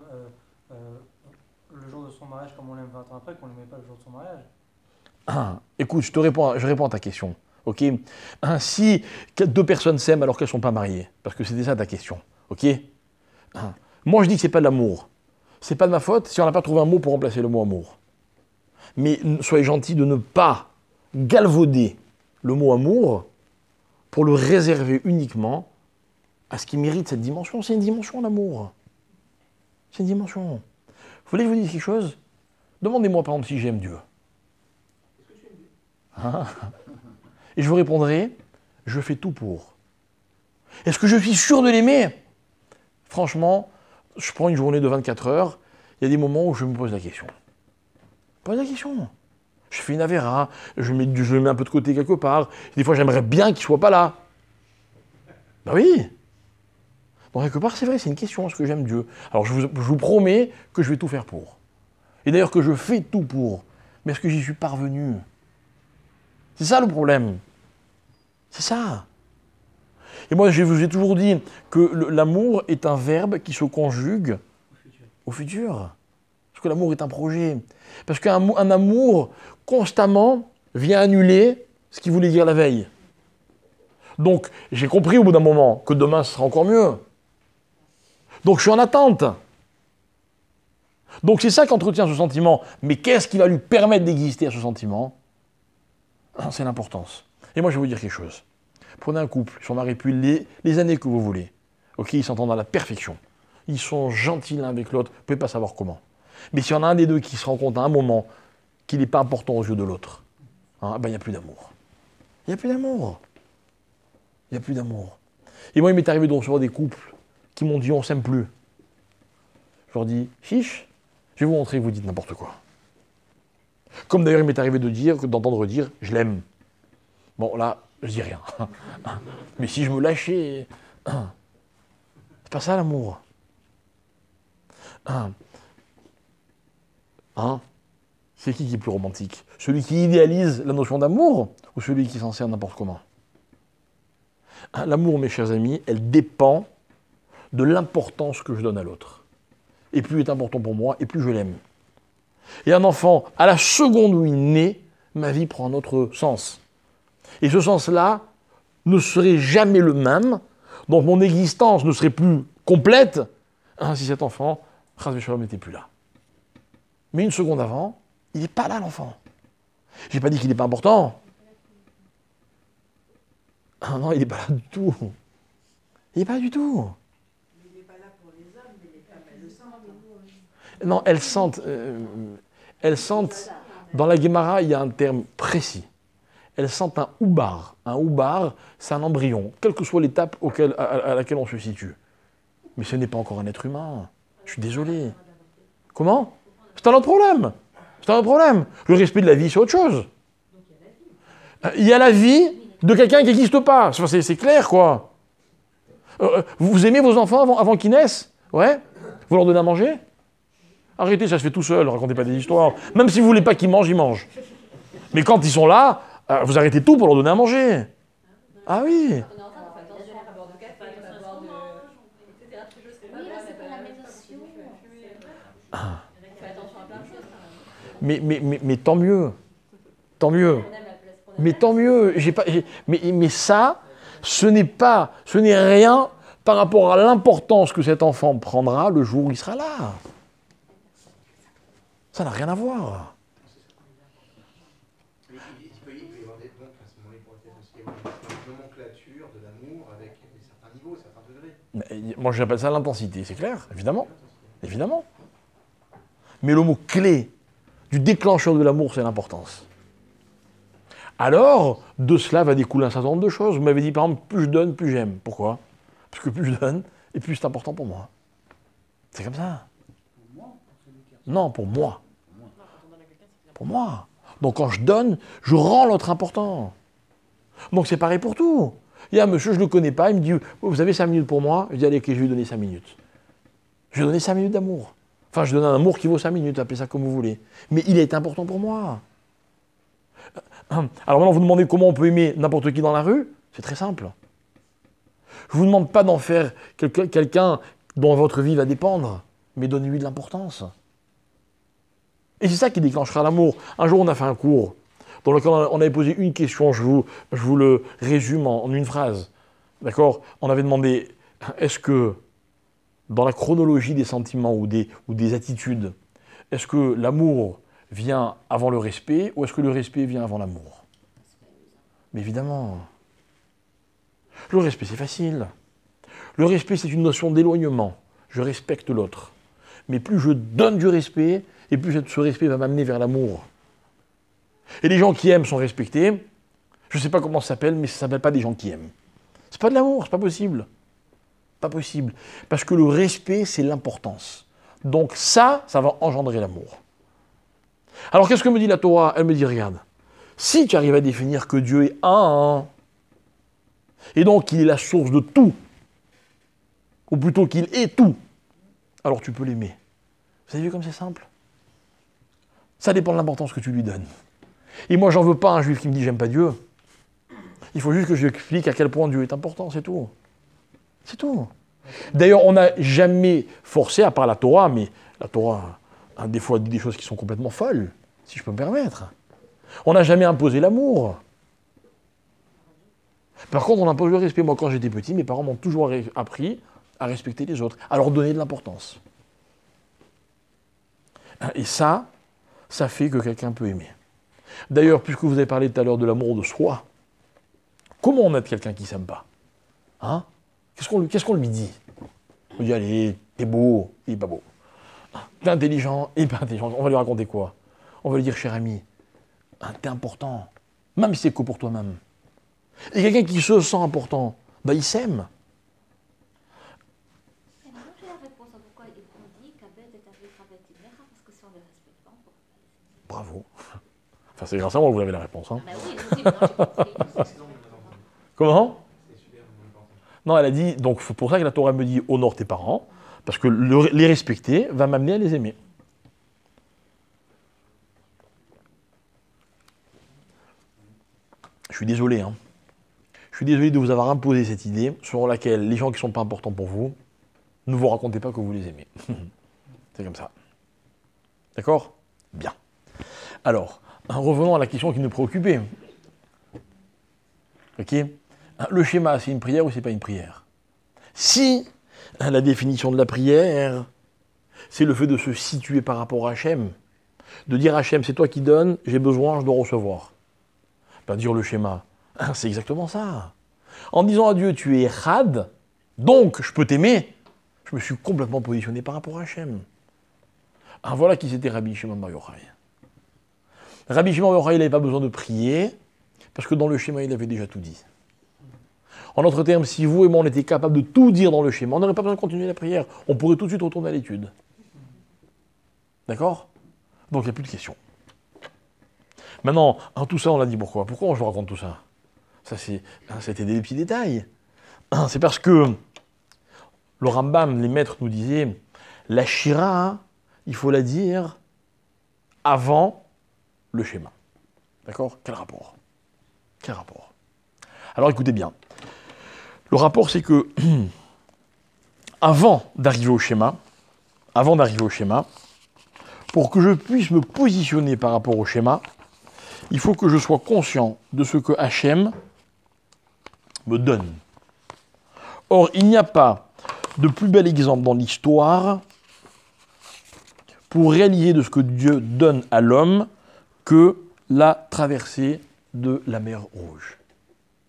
le jour de son mariage comme on l'aime 20 ans après qu'on ne l'aimait pas le jour de son mariage. Écoute, je réponds à ta question. Ok? Si deux personnes s'aiment alors qu'elles ne sont pas mariées, parce que c'était ça ta question. Ok? Moi je dis que c'est pas de l'amour. C'est pas de ma faute si on n'a pas trouvé un mot pour remplacer le mot amour. Mais soyez gentils de ne pas galvauder le mot amour pour le réserver uniquement à ce qui mérite cette dimension. C'est une dimension, l'amour. C'est une dimension. Vous voulez que je vous dise quelque chose? Demandez-moi par exemple si j'aime Dieu. Et je vous répondrai, je fais tout pour. Est-ce que je suis sûr de l'aimer? Franchement, je prends une journée de 24 heures, il y a des moments où je me pose la question. Pose la question. Je fais une avéra, je le mets un peu de côté quelque part. Des fois, j'aimerais bien qu'il ne soit pas là. Ben oui. Donc, quelque part, c'est vrai, c'est une question, est-ce que j'aime Dieu? Alors, je vous promets que je vais tout faire pour. Et d'ailleurs, que je fais tout pour. Mais est-ce que j'y suis parvenu? C'est ça le problème. C'est ça. Et moi, je vous ai toujours dit que l'amour est un verbe qui se conjugue au futur. Parce que l'amour est un projet. Parce qu'un amour, constamment, vient annuler ce qu'il voulait dire la veille. Donc, j'ai compris au bout d'un moment que demain, ce sera encore mieux. Donc, je suis en attente. Donc c'est ça qui entretient ce sentiment. Mais qu'est-ce qui va lui permettre d'exister à ce sentiment? C'est l'importance. Et moi je vais vous dire quelque chose. Prenez un couple, ils sont mariés depuis les années que vous voulez. Ok, ils s'entendent à la perfection. Ils sont gentils l'un avec l'autre, vous ne pouvez pas savoir comment. Mais s'il y en a un des deux qui se rend compte à un moment qu'il n'est pas important aux yeux de l'autre, ben, il n'y a plus d'amour. Il n'y a plus d'amour. Il n'y a plus d'amour. Et moi, il m'est arrivé de recevoir des couples qui m'ont dit on ne s'aime plus. Je leur dis chiche, je vais vous montrer que vous dites n'importe quoi. Comme d'ailleurs, il m'est arrivé d'entendre dire je l'aime. Bon, là, je dis rien. Mais si je me lâchais, c'est pas ça l'amour. C'est qui est plus romantique? Celui qui idéalise la notion d'amour ou celui qui s'en sert n'importe comment? L'amour, mes chers amis, elle dépend de l'importance que je donne à l'autre. Et plus il est important pour moi, et plus je l'aime. Et un enfant, à la seconde où il naît, ma vie prend un autre sens. Et ce sens-là ne serait jamais le même, donc mon existence ne serait plus complète si cet enfant, Chas Shalom, n'était plus là. Mais une seconde avant, il n'est pas là, l'enfant. Je n'ai pas dit qu'il n'est pas important. Non, il n'est pas là du tout. Il n'est pas du tout. Mais il n'est pas là pour les hommes, mais les femmes, elles le sentent. Non, elles sentent, dans la Guémara, il y a un terme précis. Elles sentent un oubar. Un oubar, c'est un embryon, quelle que soit l'étape à laquelle on se situe. Mais ce n'est pas encore un être humain. Je suis désolé. Comment? C'est un autre problème. C'est un autre problème. Le respect de la vie, c'est autre chose. Il y a la vie de quelqu'un qui n'existe pas. C'est clair, quoi. Vous aimez vos enfants avant qu'ils naissent? Ouais? Vous leur donnez à manger? Arrêtez, ça se fait tout seul, racontez pas des histoires. Même si vous voulez pas qu'ils mangent, ils mangent. Mais quand ils sont là, vous arrêtez tout pour leur donner à manger. Ah oui. Mais tant mieux. Tant mieux. Mais tant mieux. Mais ça, ce n'est rien par rapport à l'importance que cet enfant prendra le jour où il sera là. Ça n'a rien à voir. Il peut y avoir des donc à ce moment-là, il pourrait être aussi une nomenclature de l'amour avec certains niveaux, certains degrés. Moi, j'appelle ça l'intensité, c'est clair, évidemment. Évidemment. Mais le mot clé du déclencheur de l'amour, c'est l'importance. Alors, de cela va découler un certain nombre de choses. Vous m'avez dit, par exemple, plus je donne, plus j'aime. Pourquoi? Parce que plus je donne, et plus c'est important pour moi. C'est comme ça. Non, pour moi. Pour moi. Donc quand je donne, je rends l'autre important. Donc c'est pareil pour tout. Il y a un monsieur, je ne le connais pas, il me dit, vous avez 5 minutes pour moi? Je dis, allez, ok, je vais lui donner 5 minutes. Je vais donner 5 minutes d'amour. Enfin, je donne un amour qui vaut 5 minutes, appelez ça comme vous voulez. Mais il est important pour moi. Alors maintenant, vous demandez comment on peut aimer n'importe qui dans la rue? C'est très simple. Je ne vous demande pas d'en faire quelqu'un dont votre vie va dépendre, mais donnez-lui de l'importance. Et c'est ça qui déclenchera l'amour. Un jour, on a fait un cours dans lequel on avait posé une question, je vous le résume en une phrase. D'accord? On avait demandé, est-ce que dans la chronologie des sentiments ou des attitudes, est-ce que l'amour vient avant le respect ou est-ce que le respect vient avant l'amour? Mais évidemment. Le respect, c'est facile. Le respect, c'est une notion d'éloignement. Je respecte l'autre. Mais plus je donne du respect, et plus ce respect va m'amener vers l'amour. Et les gens qui aiment sont respectés. Je ne sais pas comment ça s'appelle, mais ça ne s'appelle pas des gens qui aiment. C'est pas de l'amour, c'est pas possible. Pas possible. Parce que le respect, c'est l'importance. Donc ça va engendrer l'amour. Alors qu'est-ce que me dit la Torah? Elle me dit, regarde, si tu arrives à définir que Dieu est un, et donc qu'il est la source de tout, ou plutôt qu'il est tout, alors tu peux l'aimer. Vous avez vu comme c'est simple? Ça dépend de l'importance que tu lui donnes. Et moi, j'en veux pas un juif qui me dit « j'aime pas Dieu ». Il faut juste que je lui explique à quel point Dieu est important, c'est tout. C'est tout. D'ailleurs, on n'a jamais forcé, à part la Torah, mais la Torah a des fois dit des choses qui sont complètement folles, si je peux me permettre. On n'a jamais imposé l'amour. Par contre, on impose le respect. Moi, quand j'étais petit, mes parents m'ont toujours appris à respecter les autres, à leur donner de l'importance. Et ça fait que quelqu'un peut aimer. D'ailleurs, puisque vous avez parlé tout à l'heure de l'amour de soi, comment on aide quelqu'un qui ne s'aime pas? Hein? Qu'est-ce qu'on lui dit? On lui dit, allez, t'es beau, il n'est pas beau. T'es intelligent, il n'est pas intelligent. On va lui raconter quoi? On va lui dire, cher ami, t'es important, même si c'est que pour toi-même. Et quelqu'un qui se sent important, il s'aime. Et maintenant, j'ai la réponse à pourquoi on dit qu'Abed est arrivé avec Timera, parce que si on ne le respecte pas, on peut pas. Bravo. Enfin, c'est grâce à moi que vous avez la réponse. Hein. Ah bah oui, aussi, maintenant j'ai compris. Comment? Non, elle a dit, donc c'est pour ça que la Torah me dit honore tes parents, parce que les respecter va m'amener à les aimer. Je suis désolé, hein. Je suis désolé de vous avoir imposé cette idée selon laquelle les gens qui ne sont pas importants pour vous, ne vous racontez pas que vous les aimez. C'est comme ça. D'accord? Bien. Alors, revenons à la question qui nous préoccupait. Ok? Le schéma, c'est une prière ou c'est pas une prière? Si la définition de la prière, c'est le fait de se situer par rapport à Hachem, de dire Hachem, c'est toi qui donnes, j'ai besoin, je dois recevoir. Pas dire le schéma. C'est exactement ça. En disant à Dieu, tu es Echad, donc je peux t'aimer, je me suis complètement positionné par rapport à Hachem. Voilà qui c'était Rabbi Shimon Bar Yochai. Rabbi Shimon Bar Yochai, il n'avait pas besoin de prier, parce que dans le schéma, il avait déjà tout dit. En d'autres termes, si vous et moi, on était capables de tout dire dans le schéma, on n'aurait pas besoin de continuer la prière. On pourrait tout de suite retourner à l'étude. D'accord? Donc, il n'y a plus de questions. Maintenant, tout ça, on l'a dit pourquoi? Pourquoi je vous raconte tout ça? Ça, c'était des petits détails. C'est parce que le Rambam, les maîtres nous disaient, la Shira, il faut la dire avant le schéma. D'accord? Quel rapport? Quel rapport? Alors, écoutez bien. Le rapport, c'est que, avant d'arriver au schéma, pour que je puisse me positionner par rapport au schéma, il faut que je sois conscient de ce que Hachem me donne. Or, il n'y a pas de plus bel exemple dans l'histoire pour réaliser de ce que Dieu donne à l'homme que la traversée de la mer Rouge.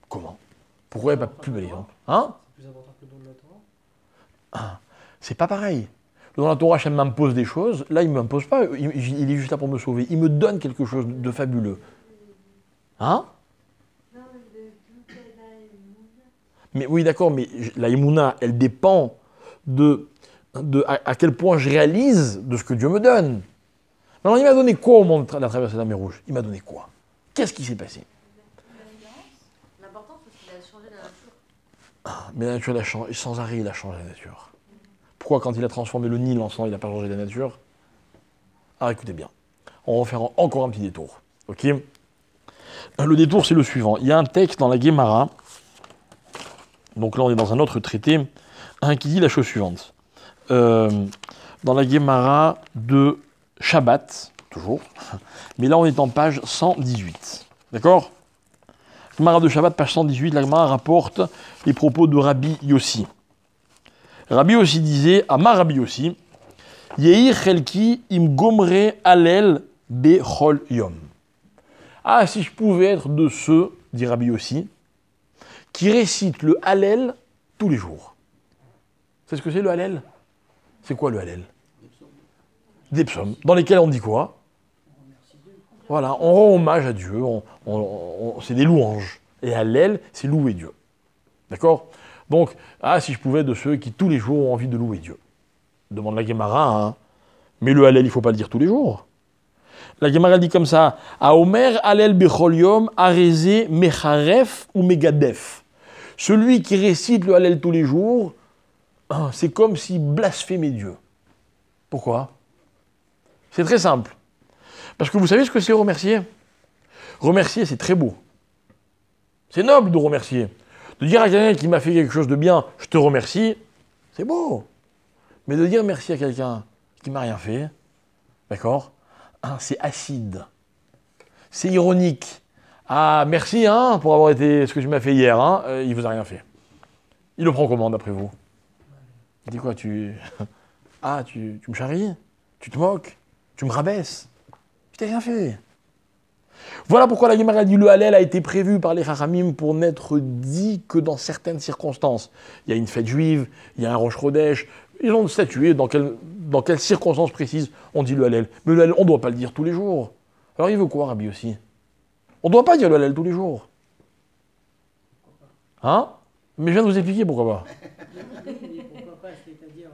Comment? Pourquoi il n'y a pas plus bel exemple? Hein? C'est plus important que le don de la Torah. C'est pas pareil. Le don de la Torah, Hachem m'impose des choses. Là, il ne m'impose pas. Il est juste là pour me sauver. Il me donne quelque chose de fabuleux. Hein? Mais oui, d'accord, mais la Emouna, elle dépend à quel point je réalise de ce que Dieu me donne. Alors, il m'a donné quoi au moment de la traversée de la mer Rouge? Il m'a donné quoi? Qu'est-ce qui s'est passé? L'important, c'est qu'il a changé la nature. Mais la nature, elle a changé, sans arrêt, il a changé la nature. Pourquoi, quand il a transformé le Nil en sang, il n'a pas changé la nature? Alors, écoutez bien. On va faire encore un petit détour. Ok? Le détour, c'est le suivant. Il y a un texte dans la Guémara, donc là, on est dans un autre traité, qui dit la chose suivante. Dans la Guémara de Shabbat, toujours, mais là, on est en page 118. D'accord? Gemara de Shabbat, page 118, la Gemara rapporte les propos de Rabbi Yossi. Rabbi Yossi disait, Amar Rabbi Yossi, Yehi chelki im gomre alel bechol yom. Ah, si je pouvais être de ceux, dit Rabbi Yossi, qui récitent le Hallel tous les jours. C'est ce que c'est le Hallel? C'est quoi le Hallel? Des psaumes, dans lesquels on dit quoi? Voilà, on rend hommage à Dieu, c'est des louanges. Et Hallel, c'est louer Dieu. D'accord? Donc, si je pouvais être de ceux qui tous les jours ont envie de louer Dieu. Demande la Guémara, hein. Mais le Hallel, il ne faut pas le dire tous les jours. La Guémara dit comme ça, à Omer Hallel bechol yom arezé mecharef ou megadef. Celui qui récite le Hallel tous les jours, c'est comme s'il blasphémait Dieu. Pourquoi? C'est très simple. Parce que vous savez ce que c'est remercier? Remercier, c'est très beau. C'est noble de remercier. De dire à quelqu'un qui m'a fait quelque chose de bien, je te remercie, c'est beau. Mais de dire merci à quelqu'un qui m'a rien fait, d'accord? C'est acide. C'est ironique. Ah, merci pour avoir été ce que tu m'as fait hier. Il vous a rien fait. Il le prend comment, d'après vous? Il dit quoi? Tu me charries? Tu te moques? Tu me rabaisses. Je t'ai rien fait. Voilà pourquoi la Gemara dit le Hallel a été prévu par les Chachamim pour n'être dit que dans certaines circonstances. Il y a une fête juive, il y a un Rosh Chodesh. Ils ont statué dans quelles circonstances précises on dit le Hallel. Mais le Hallel, on ne doit pas le dire tous les jours. Alors il veut quoi, Rabbi aussi? On ne doit pas dire le Hallel tous les jours. Hein? Mais je viens de vous expliquer pourquoi pas. Mais pourquoi pas, c'est-à-dire,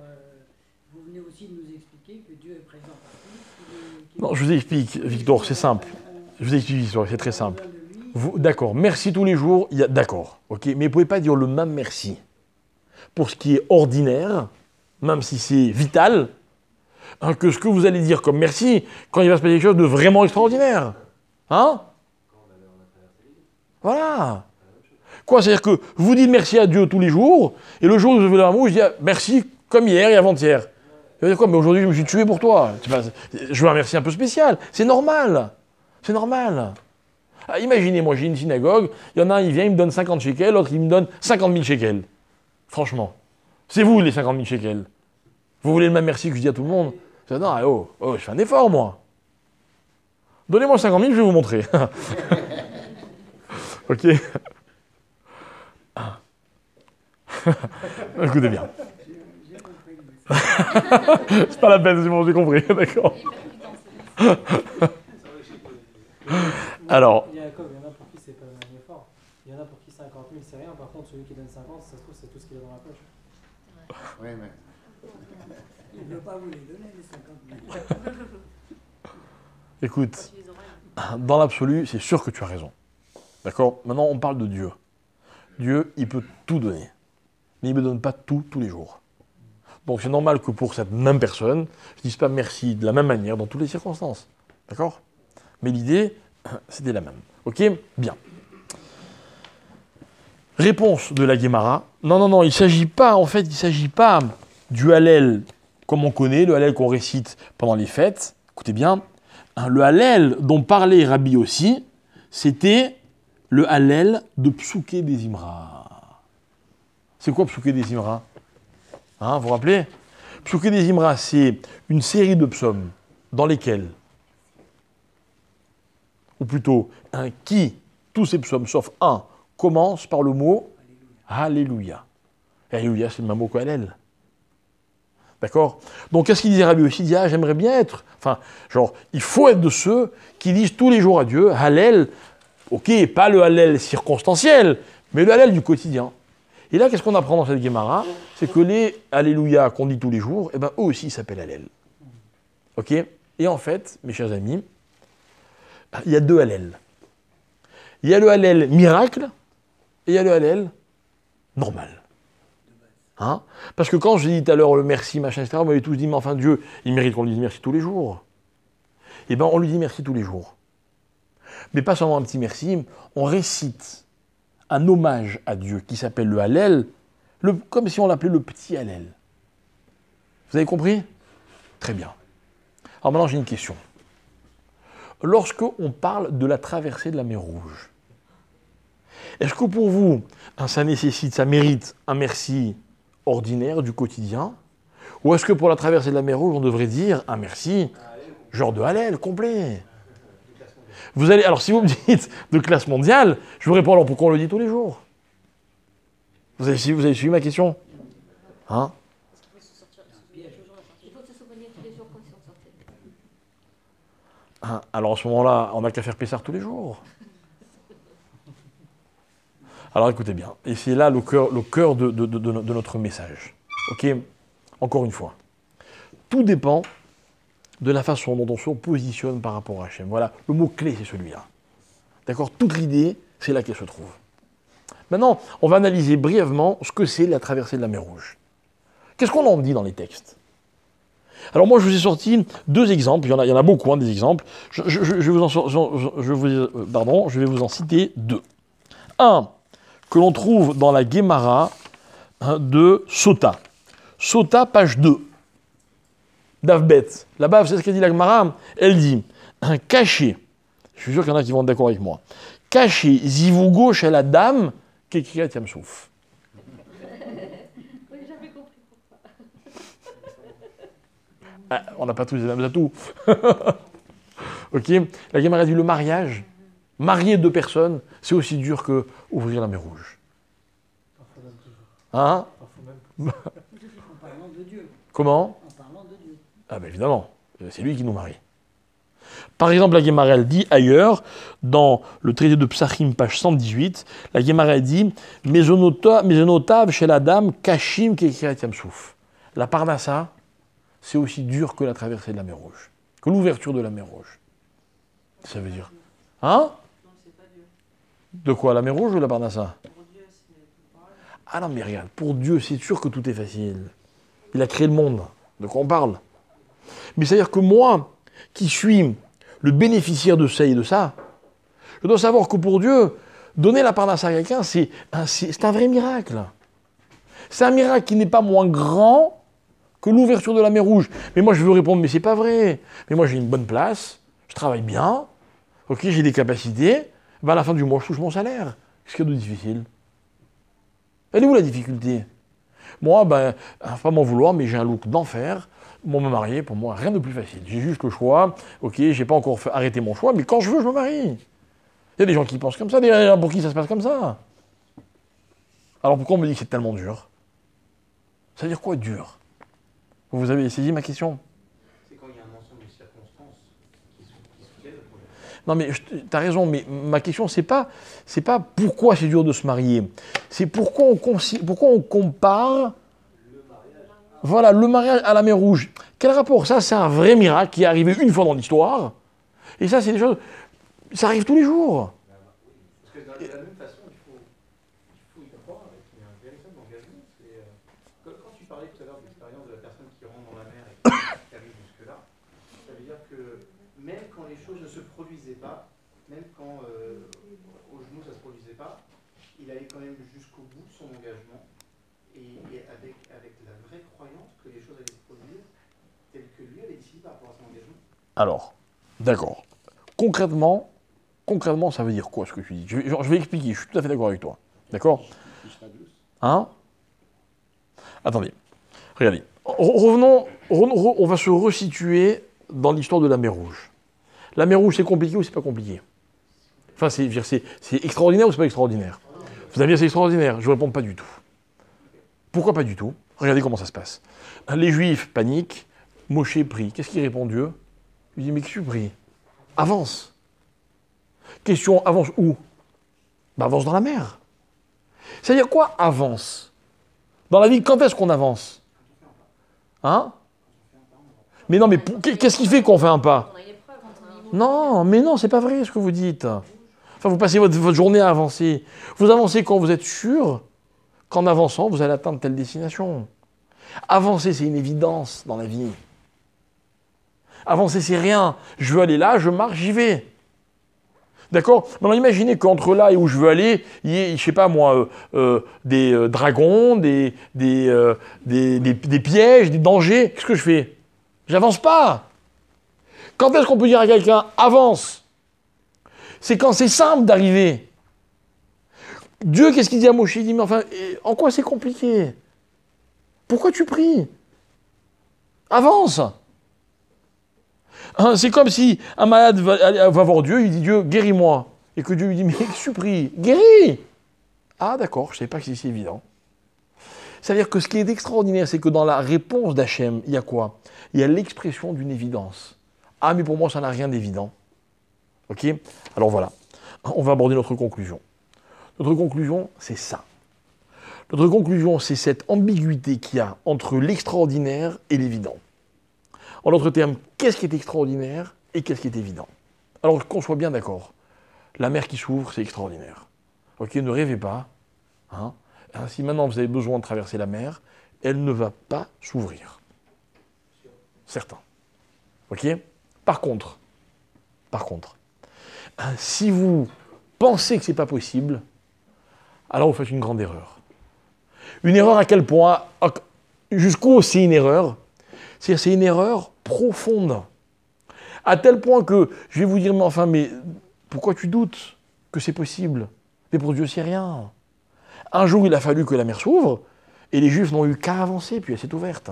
vous venez aussi de nous expliquer que Dieu est présent partout. Non, je vous explique, Victor, c'est simple. Je vous explique, Victor, c'est très simple. D'accord, merci tous les jours, d'accord, ok, mais vous ne pouvez pas dire le même merci pour ce qui est ordinaire, même si c'est vital, hein, que ce que vous allez dire comme merci quand il va se passer quelque chose de vraiment extraordinaire. Hein? Voilà. Quoi, c'est-à-dire que vous dites merci à Dieu tous les jours, et le jour où vous avez l'amour, je dis merci comme hier et avant-hier. Ça veut dire quoi? Mais aujourd'hui, je me suis tué pour toi. Je veux un merci un peu spécial. C'est normal. C'est normal. Ah, imaginez, moi, j'ai une synagogue, il y en a un, il vient, il me donne 50 shekels, l'autre, il me donne 50 000 shekels. Franchement. C'est vous, les 50 000 shekels. Vous voulez le même merci que je dis à tout le monde? Je dis, non, je fais un effort, moi. Donnez-moi 50 000, je vais vous montrer. Ok. Écoutez bien. C'est pas la peine, c'est bon, j'ai compris, d'accord. Alors. Il y en a pour qui c'est pas un effort. Il y en a pour qui 50 000 c'est rien. Par contre, celui qui donne 50, ça se trouve, c'est tout ce qu'il a dans la poche. Oui, mais. Il ne veut pas vous les donner, les 50 000. Écoute, dans l'absolu, c'est sûr que tu as raison. D'accord? Maintenant, on parle de Dieu. Dieu, il peut tout donner. Mais il ne me donne pas tout, tous les jours. Donc c'est normal que pour cette même personne, je ne dise pas merci de la même manière dans toutes les circonstances. D'accord? Mais l'idée, c'était la même. Ok? Bien. Réponse de la Gemara. Non, il ne s'agit pas, en fait, il ne s'agit pas du Hallel comme on connaît, le Hallel qu'on récite pendant les fêtes. Écoutez bien, le Hallel dont parlait Rabbi aussi, c'était le Hallel de Psuké des Imra. C'est quoi Psuké des Imra? Hein, vous vous rappelez? Psuké des Imra, c'est une série de psaumes dans lesquels, ou plutôt, tous ces psaumes, sauf un, commencent par le mot Alléluia. Alléluia, c'est le même mot qu'Hallel. D'accord? Donc, qu'est-ce qu'il disait Rabbi aussi? Il dit, j'aimerais bien être. Enfin, genre, il faut être de ceux qui disent tous les jours à Dieu, Hallel, ok, pas le Hallel circonstanciel, mais le Hallel du quotidien. Et là, qu'est-ce qu'on apprend dans cette Gemara? C'est que les Alléluia qu'on dit tous les jours, eh ben, eux aussi s'appellent Hallel. Ok? Et en fait, mes chers amis, il y a deux Hallel. Il y a le Hallel miracle et il y a le Hallel normal. Hein? Parce que quand je dis tout à l'heure le merci, machin, etc., vous m'avez tous dit, mais enfin Dieu, il mérite qu'on lui dise merci tous les jours. Eh bien, on lui dit merci tous les jours. Mais pas seulement un petit merci, on récite un hommage à Dieu qui s'appelle le Hallel, comme si on l'appelait le petit Hallel. Vous avez compris? Très bien. Alors maintenant, j'ai une question. Lorsque on parle de la traversée de la mer Rouge, est-ce que pour vous, ça mérite un merci ordinaire du quotidien, ou est-ce que pour la traversée de la mer Rouge, on devrait dire un merci, genre de Hallel, complet? Vous allez, alors si vous me dites de classe mondiale, je vous réponds alors pourquoi on le dit tous les jours? Vous avez suivi ma question? Hein? Il faut se souvenir tous les jours comme si on sortait. Hein, alors à ce moment-là, on n'a qu'à faire Pessar tous les jours. Alors écoutez bien, et c'est là le cœur de notre message. Ok? Encore une fois, tout dépend de la façon dont on se positionne par rapport à Hachem. Voilà, le mot-clé, c'est celui-là. D'accord? Toute l'idée, c'est là qu'elle se trouve. Maintenant, on va analyser brièvement ce que c'est la traversée de la mer Rouge. Qu'est-ce qu'on en dit dans les textes? Alors moi, je vous ai sorti deux exemples, il y en a beaucoup, hein, des exemples. Je vais vous en citer deux. Un, que l'on trouve dans la Gemara de Sota. Sota, page 2. Davbet. Là-bas, vous savez ce qu'a dit la Gemara? Elle dit, caché, je suis sûr qu'il y en a qui vont être d'accord avec moi, caché, zivougo chez la dame, kekriat yamsouf. Oui, j'avais compris pourquoi. Ah, on n'a pas tous les mêmes atouts. Ok. La Gemara dit le mariage, marier deux personnes, c'est aussi dur que ouvrir la mer Rouge. Parfois même toujours. Hein? Parfois même. En parlant de Dieu. Comment? En parlant de Dieu. Ah ben évidemment, c'est lui qui nous marie. Par exemple, la Gemara elle dit ailleurs, dans le traité de Psachim, page 118, la Gemara dit « Mezonotav chez la dame, kashim kekirat yamsouf ». La parnassa, c'est aussi dur que la traversée de la mer Rouge, que l'ouverture de la mer Rouge. Ça veut dire... Hein? Non, c'est pas Dieu. De quoi, la mer Rouge ou la parnassa? Pour Dieu, c'est tout pareil. Ah non mais regarde, pour Dieu, c'est sûr que tout est facile. Il a créé le monde, de quoi on parle? Mais c'est-à-dire que moi, qui suis le bénéficiaire de ça et de ça, je dois savoir que pour Dieu, donner la parnassa à quelqu'un, c'est un vrai miracle. C'est un miracle qui n'est pas moins grand que l'ouverture de la mer Rouge. Mais moi, je veux répondre, mais c'est pas vrai. Mais moi, j'ai une bonne place, je travaille bien, ok, j'ai des capacités, ben à la fin du mois, je touche mon salaire. Qu'est-ce qu'il y a de difficile? Elle est où la difficulté? Moi, ben, pas m'en vouloir, mais j'ai un look d'enfer. Moi, me marier, pour moi, rien de plus facile. J'ai juste le choix. Ok, j'ai pas encore arrêté mon choix, mais quand je veux, je me marie. Il y a des gens qui pensent comme ça, des gens pour qui ça se passe comme ça. Alors pourquoi on me dit que c'est tellement dur? Ça veut dire quoi dur? Vous avez saisi ma question? C'est quand il y a un ensemble de circonstances qui soulèvent le problème. Non mais t'as raison, mais ma question c'est pas pourquoi c'est dur de se marier. C'est pourquoi on compare. Voilà, le mariage à la mer Rouge. Quel rapport? Ça, c'est un vrai miracle qui est arrivé une fois dans l'histoire. Et ça, c'est des choses... Ça arrive tous les jours. Parce que de la même façon, il faut y croire avec un véritable engagement. Quand tu parlais tout à l'heure de l'expérience de la personne qui rentre dans la mer et qui arrive jusque-là, ça veut dire que même quand les choses ne se produisaient pas, même quand au genou ça ne se produisait pas, il allait quand même jusqu'au bout de son engagement. Et avec la vraie croyance que les choses allaient se produire telles que lui avait décidé par rapport à son engagement. Alors, d'accord. Concrètement, ça veut dire quoi ce que tu dis? Je vais expliquer, je suis tout à fait d'accord avec toi. D'accord? Hein? Attendez, regardez. Revenons, on va se resituer dans l'histoire de la mer Rouge. La mer Rouge, c'est compliqué ou c'est pas compliqué? Enfin, c'est extraordinaire ou c'est pas extraordinaire? Vous allez dire c'est extraordinaire, je ne réponds pas du tout. Pourquoi pas du tout? Regardez comment ça se passe. Les Juifs paniquent, Moshe prie. Qu'est-ce qu'il répond Dieu? Il dit, mais qu'est-ce que tu pries? Avance. Question, avance où? Ben, avance dans la mer. C'est-à-dire quoi, avance? Dans la vie, quand est-ce qu'on avance? Hein? Mais non, mais qu'est-ce qui fait qu'on fait un pas? Non, mais non, c'est pas vrai ce que vous dites. Enfin, vous passez votre journée à avancer. Vous avancez quand vous êtes sûr qu'en avançant, vous allez atteindre telle destination. Avancer, c'est une évidence dans la vie. Avancer, c'est rien. Je veux aller là, je marche, j'y vais. D'accord? Maintenant, imaginez qu'entre là et où je veux aller, il y ait, je sais pas moi, des dragons, des pièges, des dangers. Qu'est-ce que je fais? J'avance pas. Quand est-ce qu'on peut dire à quelqu'un « avance » ? C'est quand c'est simple d'arriver. Dieu, qu'est-ce qu'il dit à Moshe? Il dit, mais enfin, en quoi c'est compliqué? Pourquoi tu pries? Avance. Hein, c'est comme si un malade va voir Dieu, il dit, Dieu, guéris-moi. Et que Dieu lui dit, mais qu'est-ce que tu pries? Guéris. Ah d'accord, je ne savais pas que c'est si évident. C'est-à-dire que ce qui est extraordinaire, c'est que dans la réponse d'Hachem, il y a quoi? Il y a l'expression d'une évidence. Ah, mais pour moi, ça n'a rien d'évident. Ok? Alors voilà, on va aborder notre conclusion. Notre conclusion, c'est ça. Notre conclusion, c'est cette ambiguïté qu'il y a entre l'extraordinaire et l'évident. En d'autres termes, qu'est-ce qui est extraordinaire et qu'est-ce qui est évident? Alors qu'on soit bien d'accord, la mer qui s'ouvre, c'est extraordinaire. Ok, ne rêvez pas. Hein? Si maintenant vous avez besoin de traverser la mer, elle ne va pas s'ouvrir. Certain. Ok? Par contre, si vous pensez que ce n'est pas possible, alors vous faites une grande erreur. Une erreur à quel point? Jusqu'où c'est une erreur? C'est une erreur profonde. À tel point que je vais vous dire, mais enfin, mais pourquoi tu doutes que c'est possible? Mais pour Dieu, c'est rien. Un jour, il a fallu que la mer s'ouvre, et les Juifs n'ont eu qu'à avancer, puis elle s'est ouverte.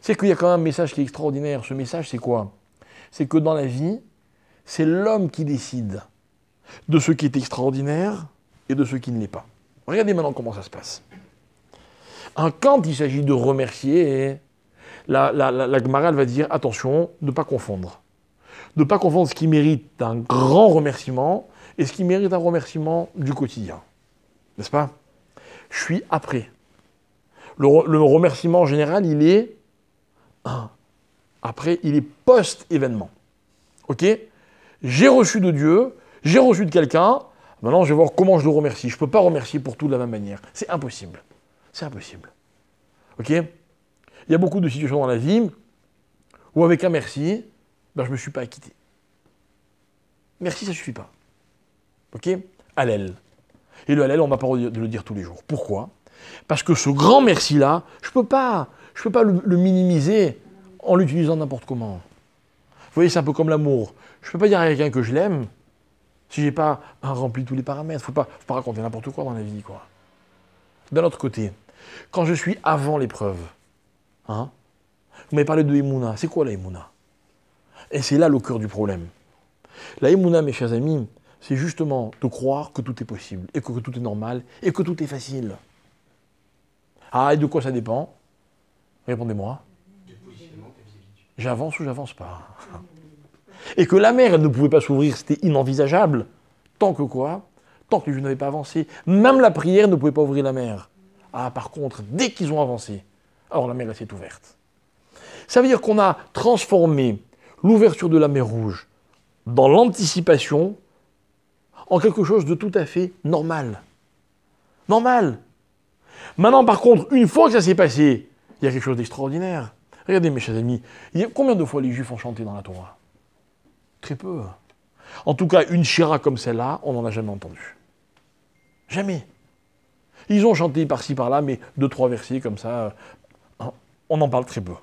c'est qu'il y a quand même un message qui est extraordinaire. Ce message, c'est quoi? C'est que dans la vie, c'est l'homme qui décide de ce qui est extraordinaire et de ce qui ne l'est pas. Regardez maintenant comment ça se passe. Quand il s'agit de remercier, la Gemara va dire attention, ne pas confondre. Ne pas confondre ce qui mérite un grand remerciement et ce qui mérite un remerciement du quotidien. N'est-ce pas? Je suis après. Le remerciement en général, il est après, il est post-événement. Ok? J'ai reçu de Dieu, j'ai reçu de quelqu'un, maintenant je vais voir comment je le remercie. Je ne peux pas remercier pour tout de la même manière. C'est impossible. C'est impossible. Ok? Il y a beaucoup de situations dans la vie où avec un merci, je ne me suis pas acquitté. Merci, ça ne suffit pas. Ok? Hallel. Et le Hallel, on n'a pas le droit de le dire tous les jours. Pourquoi? Parce que ce grand merci-là, je ne peux pas le minimiser en l'utilisant n'importe comment. Vous voyez, c'est un peu comme l'amour. Je ne peux pas dire à quelqu'un que je l'aime si je n'ai pas rempli tous les paramètres. Il ne faut pas raconter n'importe quoi dans la vie, quoi. D'un autre côté, quand je suis avant l'épreuve, vous m'avez parlé de Emouna. C'est quoi la Emouna? Et c'est là le cœur du problème. La Emouna, mes chers amis, c'est justement de croire que tout est possible, et que tout est normal, et que tout est facile. Ah, et de quoi ça dépend? Répondez-moi. J'avance ou j'avance pas? Et que la mer, elle ne pouvait pas s'ouvrir, c'était inenvisageable. Tant que quoi? Tant que je n'avais pas avancé. Même la prière ne pouvait pas ouvrir la mer. Ah, par contre, dès qu'ils ont avancé, alors la mer, elle s'est ouverte. Ça veut dire qu'on a transformé l'ouverture de la mer Rouge dans l'anticipation en quelque chose de tout à fait normal. Normal. Maintenant, par contre, une fois que ça s'est passé, il y a quelque chose d'extraordinaire. Regardez, mes chers amis, combien de fois les Juifs ont chanté dans la Torah? Très peu. En tout cas, une shira comme celle-là, on n'en a jamais entendu. Jamais. Ils ont chanté par-ci, par-là, mais 2-3 versets comme ça, on en parle très peu.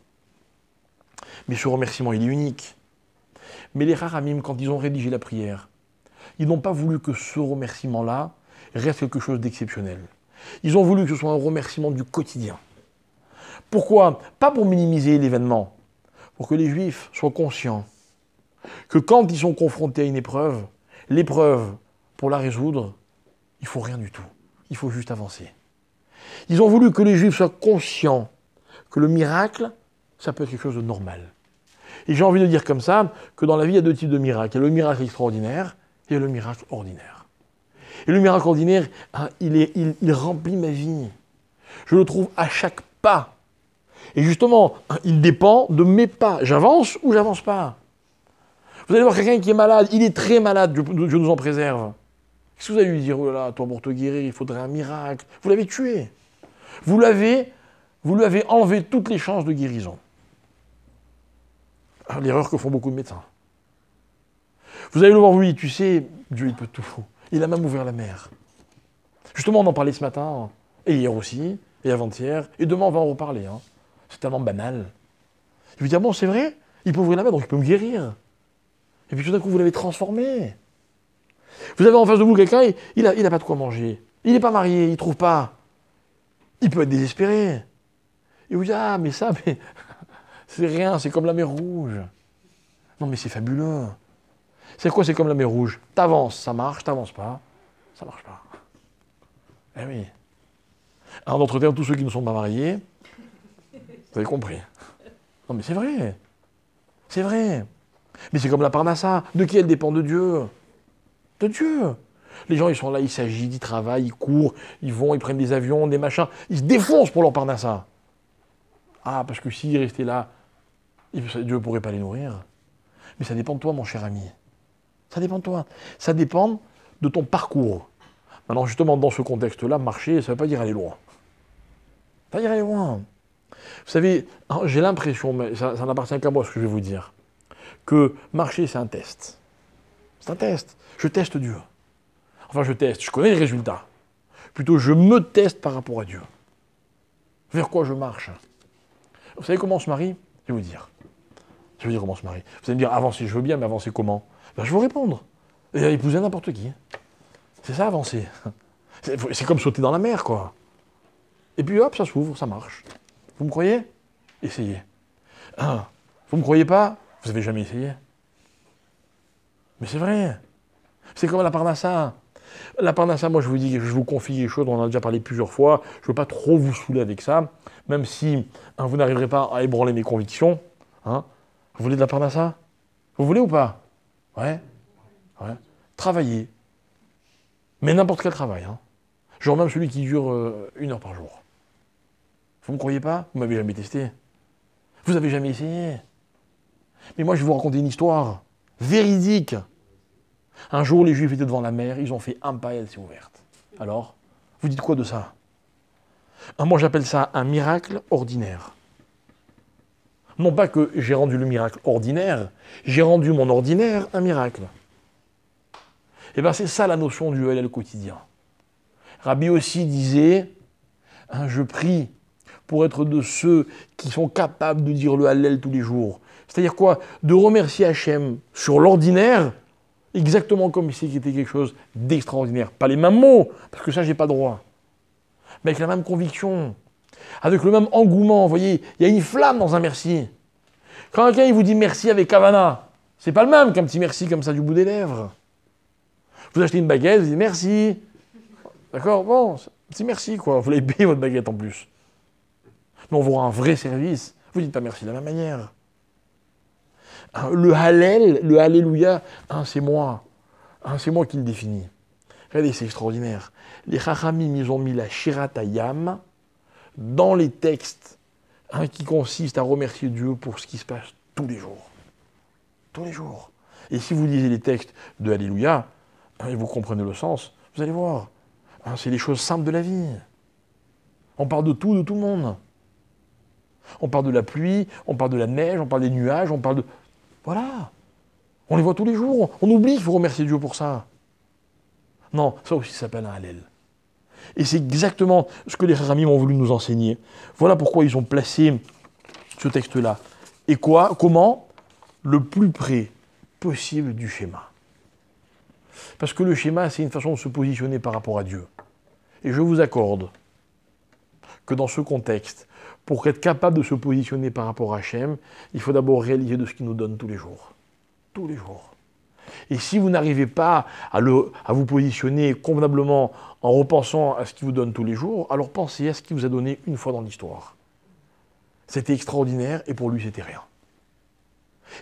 Mais ce remerciement, il est unique. Mais les Haramim, quand ils ont rédigé la prière, ils n'ont pas voulu que ce remerciement-là reste quelque chose d'exceptionnel. Ils ont voulu que ce soit un remerciement du quotidien. Pourquoi? Pas pour minimiser l'événement, pour que les Juifs soient conscients que quand ils sont confrontés à une épreuve, l'épreuve, pour la résoudre, il ne faut rien du tout. Il faut juste avancer. Ils ont voulu que les Juifs soient conscients que le miracle, ça peut être quelque chose de normal. Et j'ai envie de dire comme ça, que dans la vie, il y a 2 types de miracles. Il y a le miracle extraordinaire et le miracle ordinaire. Et le miracle ordinaire, il remplit ma vie. Je le trouve à chaque pas. Et justement, il dépend de mes pas. J'avance ou j'avance pas? Vous allez voir quelqu'un qui est malade, il est très malade, Dieu nous en préserve. Qu'est-ce que vous allez lui dire? Oh là là, toi pour te guérir, il faudrait un miracle. Vous l'avez tué. Vous lui avez enlevé toutes les chances de guérison. L'erreur que font beaucoup de médecins. Vous allez le voir, oui, tu sais, Dieu il peut tout. Il a même ouvert la mer. Justement, on en parlait ce matin, et hier aussi, et avant-hier, et demain on va en reparler. C'est tellement banal. Il vous dit, ah bon, c'est vrai? Il peut ouvrir la mer, donc il peut me guérir. Et puis tout d'un coup, vous l'avez transformé. Vous avez en face de vous quelqu'un, il n'a pas de quoi manger. Il n'est pas marié, il ne trouve pas. Il peut être désespéré. Et vous dites, ah, mais ça, mais c'est rien, c'est comme la mer Rouge. Non, mais c'est fabuleux. C'est quoi, c'est comme la mer Rouge? T'avances, ça marche, t'avances pas, ça marche pas. Eh oui. En d'autres termes, tous ceux qui ne sont pas mariés, vous avez compris. Non, mais c'est vrai. C'est vrai. Mais c'est comme la parnassa. De qui elle dépend? De Dieu. De Dieu. Les gens, ils sont là, ils s'agitent, ils travaillent, ils courent, ils vont, ils prennent des avions, des machins. Ils se défoncent pour leur parnassa. Ah, parce que s'ils restaient là, Dieu ne pourrait pas les nourrir. Mais ça dépend de toi, mon cher ami. Ça dépend de toi. Ça dépend de ton parcours. Maintenant, justement, dans ce contexte-là, marcher, ça ne veut pas dire aller loin. Ça veut dire aller loin. Vous savez, j'ai l'impression, mais ça n'appartient qu'à moi ce que je vais vous dire, que marcher, c'est un test. C'est un test. Je teste Dieu. Enfin, je teste. Je connais les résultats. Plutôt, je me teste par rapport à Dieu. Vers quoi je marche? Vous savez comment on se marie? Je vais vous dire. Je vais vous dire comment on se marie. Vous allez me dire, avancer, je veux bien, mais avancer comment? Ben, je vais vous répondre. Et épouser n'importe qui. C'est ça, avancer. C'est comme sauter dans la mer, quoi. Et puis hop, ça s'ouvre, ça marche. Vous me croyez? Essayez. Hein, vous ne me croyez pas? Vous n'avez jamais essayé? Mais c'est vrai. C'est comme la parnassa. La parnassa, moi je vous dis, je vous confie quelque chose, on en a déjà parlé plusieurs fois, je ne veux pas trop vous saouler avec ça, même si vous n'arriverez pas à ébranler mes convictions. Hein. Vous voulez de la parnassa? Vous voulez ou pas? Ouais. Ouais. Travaillez. Mais n'importe quel travail. Hein. Genre même celui qui dure 1 heure par jour. Vous ne me croyez pas? Vous m'avez jamais testé. Vous n'avez jamais essayé. Mais moi je vais vous raconter une histoire véridique. Un jour, les Juifs étaient devant la mer, ils ont fait un pas et elle s'est ouverte. Alors, vous dites quoi de ça? Moi, j'appelle ça un miracle ordinaire. Non pas que j'ai rendu le miracle ordinaire, j'ai rendu mon ordinaire un miracle. Et bien, c'est ça la notion du Hallel quotidien. Rabbi aussi disait, je prie pour être de ceux qui sont capables de dire le Hallel tous les jours. C'est-à-dire quoi? De remercier Hachem sur l'ordinaire, exactement comme si c'était quelque chose d'extraordinaire. Pas les mêmes mots, parce que ça, j'ai pas droit. Mais avec la même conviction, avec le même engouement. Vous voyez, il y a une flamme dans un merci. Quand quelqu'un vous dit merci avec Havana, c'est pas le même qu'un petit merci comme ça du bout des lèvres. Vous achetez une baguette, vous dites merci. D'accord? Bon, petit merci, quoi. Vous l'avez payé votre baguette en plus. Mais on vous rend un vrai service. Vous dites pas merci de la même manière. Le Hallel, le Alléluia, c'est moi. C'est moi qui le définis. Regardez, c'est extraordinaire. Les Chachamim, ils ont mis la Shirat Hayam dans les textes qui consistent à remercier Dieu pour ce qui se passe tous les jours. Tous les jours. Et si vous lisez les textes de Alléluia, et vous comprenez le sens, vous allez voir. C'est les choses simples de la vie. On parle de tout le monde. On parle de la pluie, on parle de la neige, on parle des nuages, on parle de... Voilà. On les voit tous les jours. On oublie qu'il faut remercier Dieu pour ça. Non, ça aussi s'appelle un Hallel. Et c'est exactement ce que les Chachamim ont voulu nous enseigner. Voilà pourquoi ils ont placé ce texte-là. Et quoi? Comment? Le plus près possible du schéma. Parce que le schéma, c'est une façon de se positionner par rapport à Dieu. Et je vous accorde que dans ce contexte, pour être capable de se positionner par rapport à Hachem, il faut d'abord réaliser de ce qu'il nous donne tous les jours. Tous les jours. Et si vous n'arrivez pas à vous positionner convenablement en repensant à ce qu'il vous donne tous les jours, alors pensez à ce qu'il vous a donné une fois dans l'histoire. C'était extraordinaire et pour lui, c'était rien.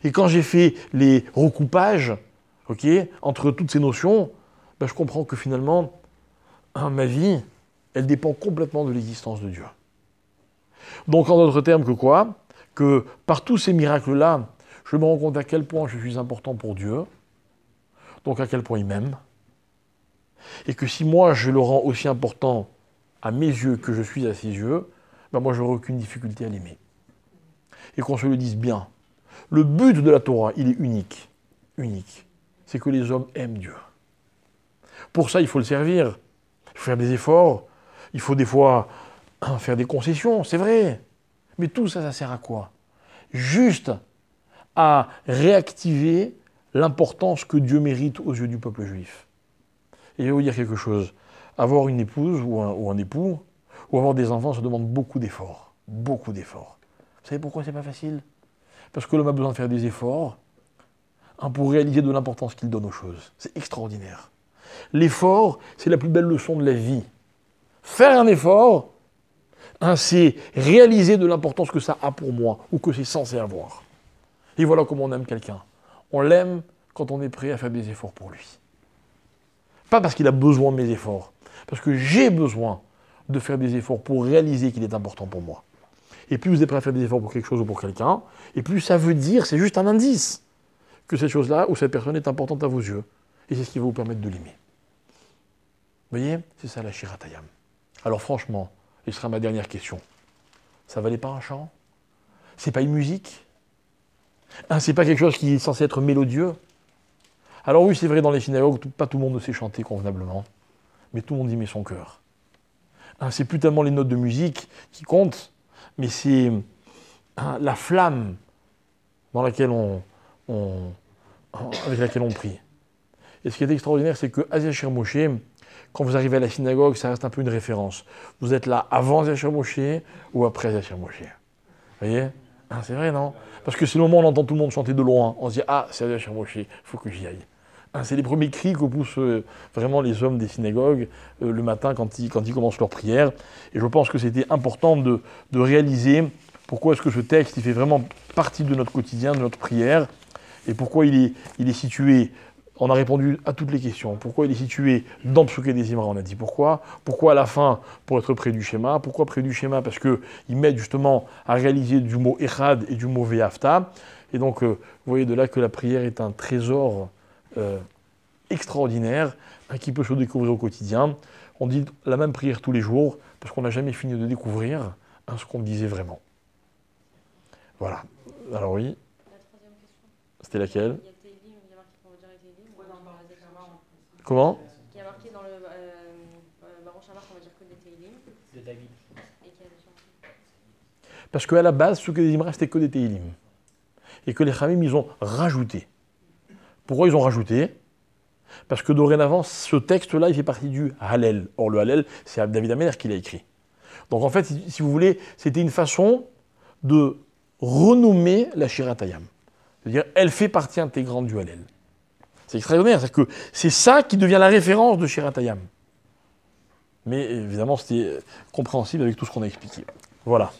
Et quand j'ai fait les recoupages entre toutes ces notions, je comprends que finalement, ma vie, elle dépend complètement de l'existence de Dieu. Donc en d'autres termes que quoi? Que par tous ces miracles-là, je me rends compte à quel point je suis important pour Dieu, donc à quel point il m'aime, et que si moi je le rends aussi important à mes yeux que je suis à ses yeux, moi je n'aurai aucune difficulté à l'aimer. Et qu'on se le dise bien, le but de la Torah, il est unique, c'est que les hommes aiment Dieu. Pour ça, il faut le servir, il faut faire des efforts, il faut des fois faire des concessions, c'est vrai. Mais tout ça, ça sert à quoi? Juste à réactiver l'importance que Dieu mérite aux yeux du peuple juif. Et je vais vous dire quelque chose. Avoir une épouse ou un époux, ou avoir des enfants, ça demande beaucoup d'efforts. Beaucoup d'efforts. Vous savez pourquoi c'est pas facile? Parce que l'homme a besoin de faire des efforts pour réaliser de l'importance qu'il donne aux choses. C'est extraordinaire. L'effort, c'est la plus belle leçon de la vie. Faire un effort, c'est réaliser de l'importance que ça a pour moi, ou que c'est censé avoir. Et voilà comment on aime quelqu'un. On l'aime quand on est prêt à faire des efforts pour lui. Pas parce qu'il a besoin de mes efforts, parce que j'ai besoin de faire des efforts pour réaliser qu'il est important pour moi. Et plus vous êtes prêt à faire des efforts pour quelque chose ou pour quelqu'un, et plus ça veut dire, c'est juste un indice, que cette chose-là ou cette personne est importante à vos yeux. Et c'est ce qui va vous permettre de l'aimer. Vous voyez? C'est ça la Shirat Hayam. Alors franchement, et ce sera ma dernière question, ça valait pas un chant? C'est pas une musique? C'est pas quelque chose qui est censé être mélodieux? Alors oui, c'est vrai, dans les synagogues, pas tout le monde ne sait chanter convenablement, mais tout le monde y met son cœur. C'est plus tellement les notes de musique qui comptent, mais c'est la flamme dans laquelle avec laquelle on prie. Et ce qui est extraordinaire, c'est que à Zécher Moshe, quand vous arrivez à la synagogue, ça reste un peu une référence. Vous êtes là avant Zécher Moshe ou après Zécher Moshe. Vous voyez? Ah, c'est vrai, non? Parce que c'est le moment où on entend tout le monde chanter de loin. On se dit, ah, c'est Adja Chermoshe, il faut que j'y aille. Ah, c'est les premiers cris que poussent vraiment les hommes des synagogues le matin quand ils commencent leur prière. Et je pense que c'était important de réaliser pourquoi est-ce que ce texte il fait vraiment partie de notre quotidien, de notre prière, et pourquoi il est situé. On a répondu à toutes les questions. Pourquoi il est situé dans Psuké des Imra, on a dit pourquoi. Pourquoi à la fin, pour être près du schéma. Pourquoi près du schéma? Parce qu'il m'aide justement à réaliser du mot Echad et du mot Ve'afta. Et donc, vous voyez de là que la prière est un trésor extraordinaire qui peut se découvrir au quotidien. On dit la même prière tous les jours parce qu'on n'a jamais fini de découvrir ce qu'on disait vraiment. Voilà. Alors oui. La troisième question. C'était laquelle? Il y a Tehillim, il y a marqué qu'on va dire Tehillim. Comment? Il y a marqué dans le Baruch Shamar qu'on va dire que des Tehillim. De David. Et qu'il y a des chants. Parce qu'à la base, ce que les Imra, c'était que des Tehillim. Et que les Khamim, ils ont rajouté. Pourquoi ils ont rajouté? Parce que dorénavant, ce texte-là, il fait partie du Hallel. Or, le Hallel, c'est David Ameller qui l'a écrit. Donc, en fait, si vous voulez, c'était une façon de renommer la Shirat Hayam. C'est-à-dire, elle fait partie intégrante du Hallel. C'est extraordinaire, c'est-à-dire que c'est ça qui devient la référence de Shirat Hayam. Mais évidemment, c'était compréhensible avec tout ce qu'on a expliqué. Voilà.